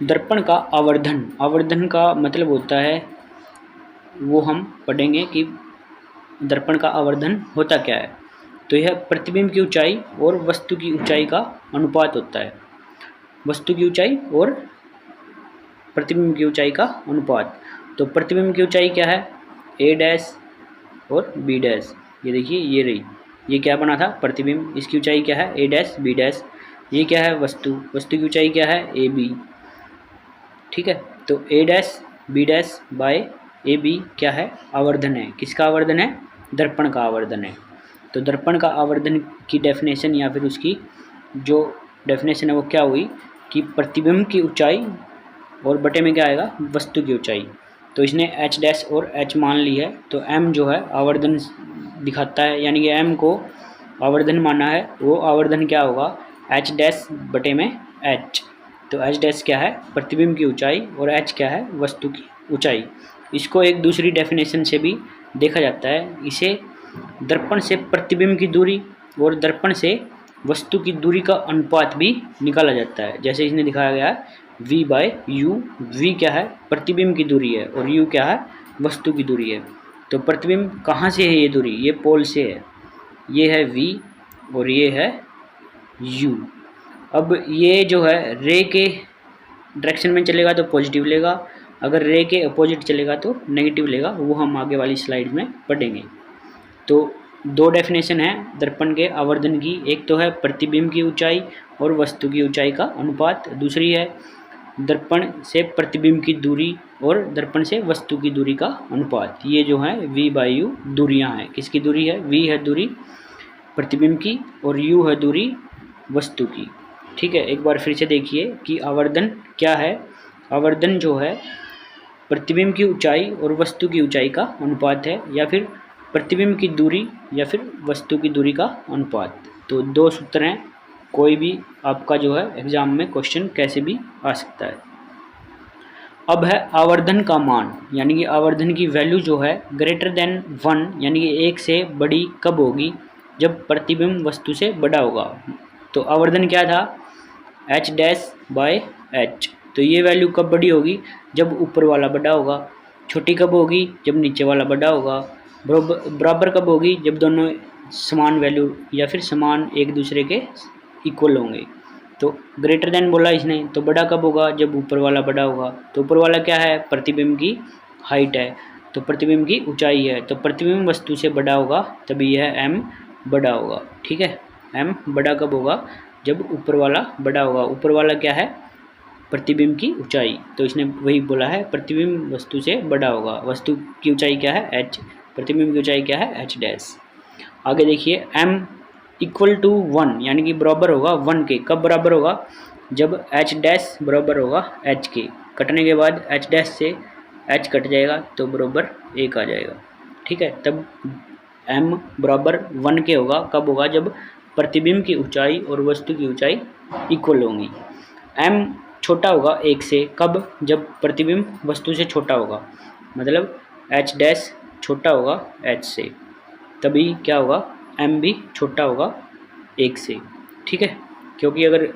दर्पण का आवर्धन। आवर्धन का मतलब होता है, वो हम पढ़ेंगे कि दर्पण का आवर्धन होता क्या है। तो यह प्रतिबिंब की ऊंचाई और वस्तु की ऊंचाई का अनुपात होता है। वस्तु की ऊंचाई और प्रतिबिंब की ऊंचाई का अनुपात। तो प्रतिबिंब की ऊंचाई क्या है, A डैश और B डैश। ये देखिए ये रही, ये क्या बना था, प्रतिबिंब। इसकी ऊंचाई क्या है, A डैश B डैश। ये क्या है, वस्तु। वस्तु की ऊंचाई क्या है, AB। ठीक है, तो A dash B dash by AB क्या है, आवर्धन है। किसका आवर्धन है, दर्पण का आवर्धन है। तो दर्पण का आवर्धन की डेफिनेशन या फिर उसकी जो डेफिनेशन है वो क्या हुई कि प्रतिबिंब की ऊंचाई और बटे में क्या आएगा, वस्तु की ऊंचाई। तो इसने H डैश और H मान ली है, तो M जो है आवर्धन दिखाता है, यानी कि M को आवर्धन माना है, वो आवर्धन क्या होगा, H डैश बटे में H। तो H डैश क्या है, प्रतिबिंब की ऊंचाई, और H क्या है, वस्तु की ऊंचाई। इसको एक दूसरी डेफिनेशन से भी देखा जाता है, इसे दर्पण से प्रतिबिंब की दूरी और दर्पण से वस्तु की दूरी का अनुपात भी निकाला जाता है। जैसे इसने दिखाया गया है V बाय U। V क्या है, प्रतिबिंब की दूरी है, और U क्या है, वस्तु की दूरी है। तो प्रतिबिंब कहाँ से है, ये दूरी, ये पोल से है, ये है V और ये है U। अब ये जो है रे के डायरेक्शन में चलेगा तो पॉजिटिव लेगा, अगर रे के अपोजिट चलेगा तो नेगेटिव लेगा, वो हम आगे वाली स्लाइड में पढ़ेंगे। तो दो डेफिनेशन है दर्पण के आवर्धन की, एक तो है प्रतिबिंब की ऊंचाई और वस्तु की ऊंचाई का अनुपात, दूसरी है दर्पण से प्रतिबिंब की दूरी और दर्पण से वस्तु की दूरी का अनुपात। ये जो है V बाई U दूरियां हैं। किसकी दूरी है, V है दूरी प्रतिबिंब की और U है दूरी वस्तु की। ठीक है, एक बार फिर से देखिए कि आवर्धन क्या है। आवर्धन जो है प्रतिबिंब की ऊंचाई और वस्तु की ऊंचाई का अनुपात है, या फिर प्रतिबिंब की दूरी या फिर वस्तु की दूरी का अनुपात। तो दो सूत्र हैं, कोई भी आपका जो है एग्जाम में क्वेश्चन कैसे भी आ सकता है। अब है आवर्धन का मान, यानी कि आवर्धन की वैल्यू जो है ग्रेटर देन 1, यानी कि 1 से बड़ी कब होगी, जब प्रतिबिंब वस्तु से बड़ा होगा। तो आवर्धन क्या था, H डैश बाय H। तो ये वैल्यू कब बड़ी होगी, जब ऊपर वाला बड़ा होगा। छोटी कब होगी, जब नीचे वाला बड़ा होगा। बराबर कब होगी, जब दोनों समान वैल्यू या फिर समान एक दूसरे के इक्वल होंगे। तो ग्रेटर देन बोला इसने, तो बड़ा कब होगा, जब ऊपर वाला बड़ा होगा। तो ऊपर वाला क्या है, प्रतिबिंब की हाइट है, तो प्रतिबिंब की ऊंचाई है। तो प्रतिबिंब वस्तु से बड़ा होगा तभी यह M बड़ा होगा। ठीक है, M बड़ा कब होगा, जब ऊपर वाला बड़ा होगा। ऊपर वाला क्या है, प्रतिबिंब की ऊंचाई। तो इसने वही बोला है प्रतिबिंब वस्तु से बड़ा होगा। वस्तु की ऊंचाई क्या है, H, प्रतिबिंब की ऊंचाई क्या है, H डैश। आगे देखिए M इक्वल टू 1, यानी कि बराबर होगा 1 के। कब बराबर होगा, जब H डैश बराबर होगा H के। कटने के बाद H डैश से H कट जाएगा तो बराबर 1 आ जाएगा। ठीक है, तब m बराबर 1 के होगा। कब होगा? जब प्रतिबिंब की ऊंचाई और वस्तु की ऊंचाई इक्वल होंगी। m छोटा होगा 1 से, कब? जब प्रतिबिंब वस्तु से छोटा होगा, मतलब h डैश छोटा होगा h से, तभी क्या होगा? m भी छोटा होगा 1 से, ठीक है। क्योंकि अगर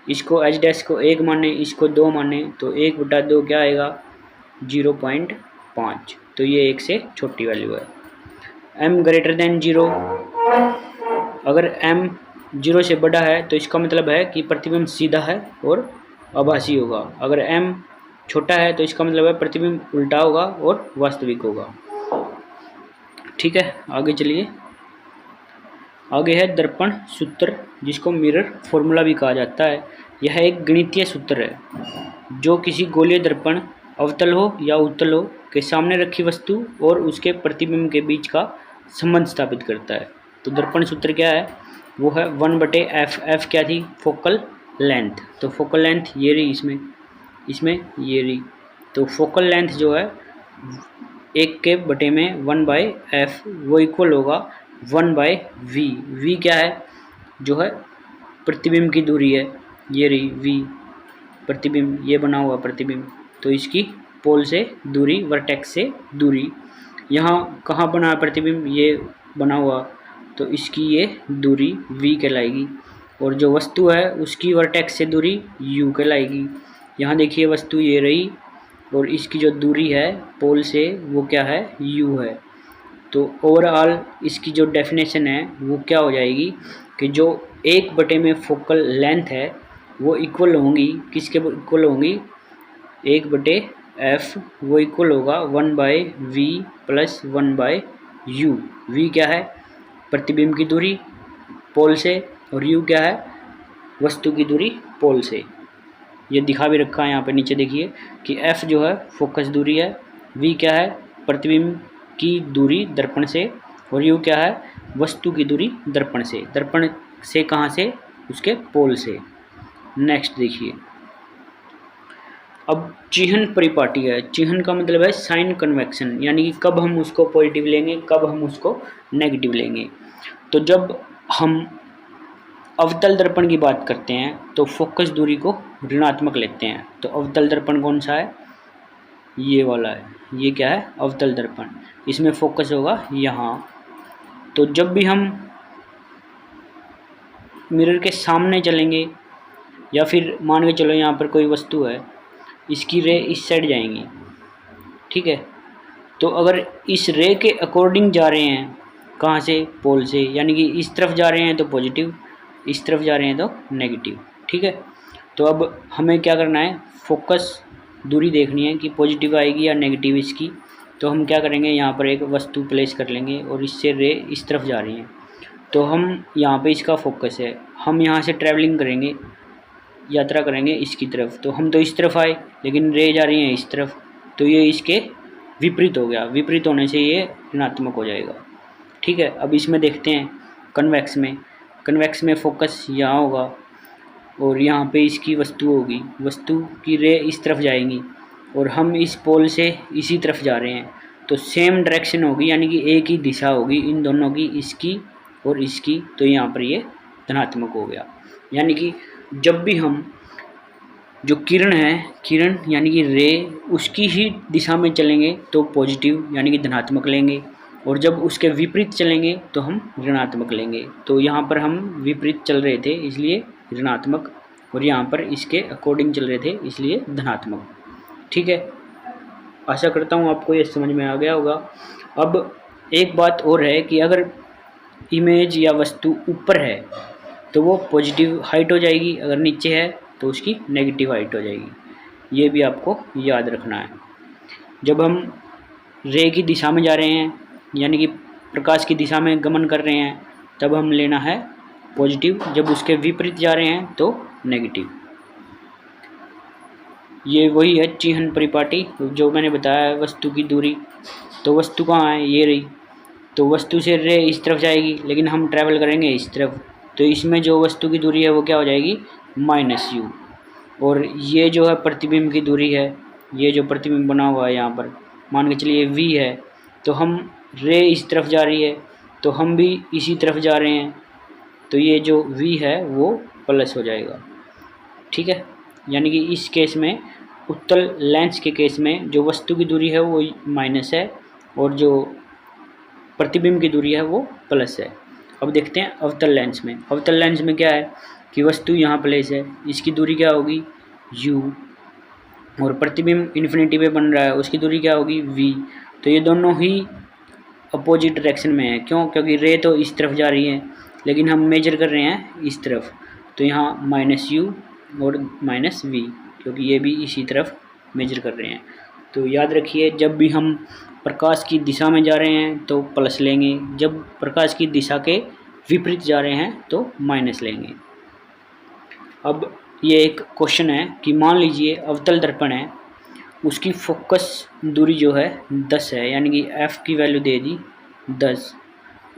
इसको h डैश को 1 माने, इसको 2 माने, तो 1/2 क्या आएगा? 0.5। तो ये 1 से छोटी वैल्यू है। m ग्रेटर देन 0, अगर m 0 से बड़ा है तो इसका मतलब है कि प्रतिबिंब सीधा है और आभासी होगा। अगर m छोटा है तो इसका मतलब है प्रतिबिंब उल्टा होगा और वास्तविक होगा, ठीक है। आगे चलिए। आगे है दर्पण सूत्र, जिसको मिरर फॉर्मूला भी कहा जाता है। यह एक गणितीय सूत्र है जो किसी गोलीय दर्पण, अवतल हो या उत्तल हो, के सामने रखी वस्तु और उसके प्रतिबिंब के बीच का संबंध स्थापित करता है। तो दर्पण सूत्र क्या है? वो है 1/f। f क्या थी? Focal length. तो फोकल लेंथ ये रही, इसमें ये रही। तो फोकल लेंथ जो है 1/1/f वो इक्वल होगा 1/v। v क्या है? जो है प्रतिबिंब की दूरी है, ये रही v, प्रतिबिंब, ये बना हुआ प्रतिबिंब। तो इसकी पोल से दूरी, वर्टेक्स से दूरी। यहाँ कहाँ बना है प्रतिबिंब? ये बना हुआ, तो इसकी ये दूरी v कहलाएगी। और जो वस्तु है उसकी वर्टेक्स से दूरी u कहलाएगी। यहाँ देखिए वस्तु ये रही और इसकी जो दूरी है पोल से वो क्या है? u है। तो ओवरऑल इसकी जो डेफिनेशन है वो क्या हो जाएगी कि जो 1/में फोकल लेंथ है वो इक्वल होंगी, किसके इक्वल होंगी? 1/f वो इक्वल होगा 1/v प्लस 1/u। v क्या है? प्रतिबिंब की दूरी पोल से, और u क्या है? वस्तु की दूरी पोल से। ये दिखा भी रखा है यहाँ पे नीचे देखिए कि f जो है फोकस दूरी है, v क्या है? प्रतिबिंब की दूरी दर्पण से, और u क्या है? वस्तु की दूरी दर्पण से। दर्पण से कहाँ से? उसके पोल से। नेक्स्ट देखिए, अब चिह्न परिपाटी है। चिह्न का मतलब है साइन कन्वेक्शन, यानी कि कब हम उसको पॉजिटिव लेंगे, कब हम उसको नेगेटिव लेंगे। तो जब हम अवतल दर्पण की बात करते हैं तो फोकस दूरी को ऋणात्मक लेते हैं। तो अवतल दर्पण कौन सा है? ये वाला है। ये क्या है? अवतल दर्पण। इसमें फोकस होगा यहाँ। तो जब भी हम मिरर के सामने चलेंगे, या फिर मान के चलो यहाँ पर कोई वस्तु है, इसकी रे इस साइड जाएंगी, ठीक है। तो अगर इस रे के अकॉर्डिंग जा रहे हैं, कहाँ से? पोल से, यानी कि इस तरफ जा रहे हैं तो पॉजिटिव, इस तरफ जा रहे हैं तो नेगेटिव, ठीक है। तो अब हमें क्या करना है? फोकस दूरी देखनी है कि पॉजिटिव आएगी या नेगेटिव इसकी। तो हम क्या करेंगे? यहाँ पर एक वस्तु प्लेस कर लेंगे और इससे रे इस तरफ जा रही हैं, तो हम यहाँ पे इसका फोकस है, हम यहाँ से ट्रैवलिंग करेंगे, यात्रा करेंगे इसकी तरफ। तो हम तो इस तरफ आए लेकिन रे जा रही हैं इस तरफ, तो ये इसके विपरीत हो गया। विपरीत होने से ये ऋणात्मक हो जाएगा, ठीक है। अब इसमें देखते हैं कन्वेक्स में। कन्वेक्स में फोकस यहाँ होगा और यहाँ पे इसकी वस्तु होगी, वस्तु की रे इस तरफ जाएंगी और हम इस पोल से इसी तरफ जा रहे हैं, तो सेम डायरेक्शन होगी, यानी कि एक ही दिशा होगी इन दोनों की, इसकी और इसकी। तो यहाँ पर ये धनात्मक हो गया। यानी कि जब भी हम जो किरण है, किरण यानी कि रे, उसकी ही दिशा में चलेंगे तो पॉजिटिव यानी कि धनात्मक लेंगे, और जब उसके विपरीत चलेंगे तो हम ऋणात्मक लेंगे। तो यहाँ पर हम विपरीत चल रहे थे इसलिए ऋणात्मक, और यहाँ पर इसके अकॉर्डिंग चल रहे थे इसलिए धनात्मक, ठीक है। आशा करता हूँ आपको ये समझ में आ गया होगा। अब एक बात और है कि अगर इमेज या वस्तु ऊपर है तो वो पॉजिटिव हाइट हो जाएगी, अगर नीचे है तो उसकी नेगेटिव हाइट हो जाएगी। ये भी आपको याद रखना है। जब हम रे की दिशा में जा रहे हैं, यानी कि प्रकाश की दिशा में गमन कर रहे हैं, तब हम लेना है पॉजिटिव, जब उसके विपरीत जा रहे हैं तो नेगेटिव। ये वही है चिह्न परिपाटी जो मैंने बताया है, वस्तु की दूरी। तो वस्तु कहाँ है? ये रही। तो वस्तु से रे इस तरफ जाएगी लेकिन हम ट्रैवल करेंगे इस तरफ, तो इसमें जो वस्तु की दूरी है वो क्या हो जाएगी? -u। और ये जो है प्रतिबिंब की दूरी है, ये जो प्रतिबिंब बना हुआ है यहाँ पर मान के चलिए v है, तो हम रे इस तरफ जा रही है तो हम भी इसी तरफ जा रहे हैं, तो ये जो v है वो प्लस हो जाएगा। ठीक है, यानी कि इस केस में उत्तल लेंस के केस में जो वस्तु की दूरी है वो माइनस है और जो प्रतिबिंब की दूरी है वो प्लस है। अब देखते हैं अवतल लेंस में। अवतल लेंस में क्या है कि वस्तु यहाँ प्लेस है, इसकी दूरी क्या होगी u, और प्रतिबिंब इन्फिनिटी पे बन रहा है, उसकी दूरी क्या होगी v। तो ये दोनों ही अपोजिट डायरेक्शन में है। क्यों? क्योंकि रे तो इस तरफ जा रही है लेकिन हम मेजर कर रहे हैं इस तरफ, तो यहाँ -u और -v, क्योंकि ये भी इसी तरफ मेजर कर रहे हैं। तो याद रखिए, जब भी हम प्रकाश की दिशा में जा रहे हैं तो प्लस लेंगे, जब प्रकाश की दिशा के विपरीत जा रहे हैं तो माइनस लेंगे। अब ये एक क्वेश्चन है कि मान लीजिए अवतल दर्पण है, उसकी फोकस दूरी जो है 10 है, यानी कि f की वैल्यू दे दी 10,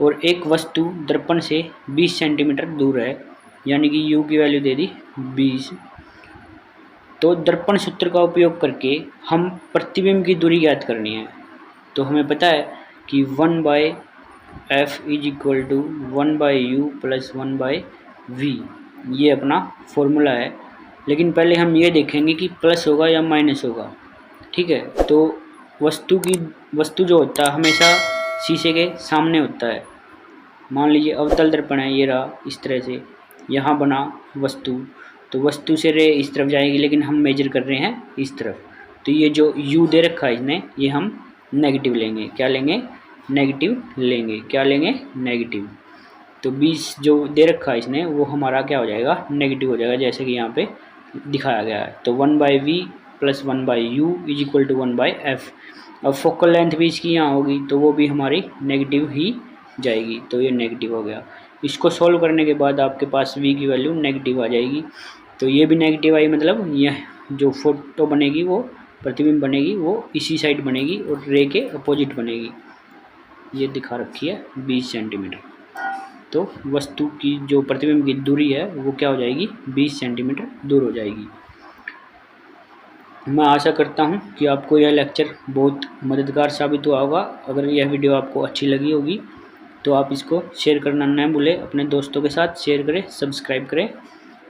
और एक वस्तु दर्पण से 20 सेंटीमीटर दूर है, यानी कि u की वैल्यू दे दी 20। तो दर्पण सूत्र का उपयोग करके हम प्रतिबिंब की दूरी ज्ञात करनी है। तो हमें पता है कि 1/f is equal to 1/u plus 1/v, ये अपना फॉर्मूला है। लेकिन पहले हम ये देखेंगे कि प्लस होगा या माइनस होगा। ठीक है, तो वस्तु जो होता है हमेशा शीशे के सामने होता है। मान लीजिए अवतल दर्पण है, ये रहा इस तरह से, यहाँ बना वस्तु, तो वस्तु से रे इस तरफ जाएगी लेकिन हम मेजर कर रहे हैं इस तरफ। तो ये जो u दे रखा है इसने, ये हम नेगेटिव लेंगे। क्या लेंगे? नेगेटिव लेंगे। क्या लेंगे? नेगेटिव। तो 20 जो दे रखा है इसने वो हमारा क्या हो जाएगा? नेगेटिव हो जाएगा, जैसे कि यहाँ पे दिखाया गया है। तो 1/v plus 1/u is equal to 1/f। अब फोकल लेंथ भी इसकी यहाँ होगी तो वो भी हमारी नेगेटिव ही जाएगी, तो ये नेगेटिव हो गया। इसको सॉल्व करने के बाद आपके पास v की वैल्यू नेगेटिव आ जाएगी। तो ये भी नेगेटिव आई, मतलब यह जो फोटो बनेगी वो प्रतिबिंब बनेगी वो इसी साइड बनेगी और रे के अपोजिट बनेगी। ये दिखा रखी है 20 सेंटीमीटर। तो वस्तु की जो प्रतिबिंब की दूरी है वो क्या हो जाएगी? 20 सेंटीमीटर दूर हो जाएगी। मैं आशा करता हूँ कि आपको यह लेक्चर बहुत मददगार साबित हुआ होगा। अगर यह वीडियो आपको अच्छी लगी होगी तो आप इसको शेयर करना न भूलें, अपने दोस्तों के साथ शेयर करें, सब्सक्राइब करें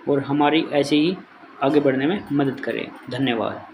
और हमारी ऐसे ही आगे बढ़ने में मदद करें। धन्यवाद।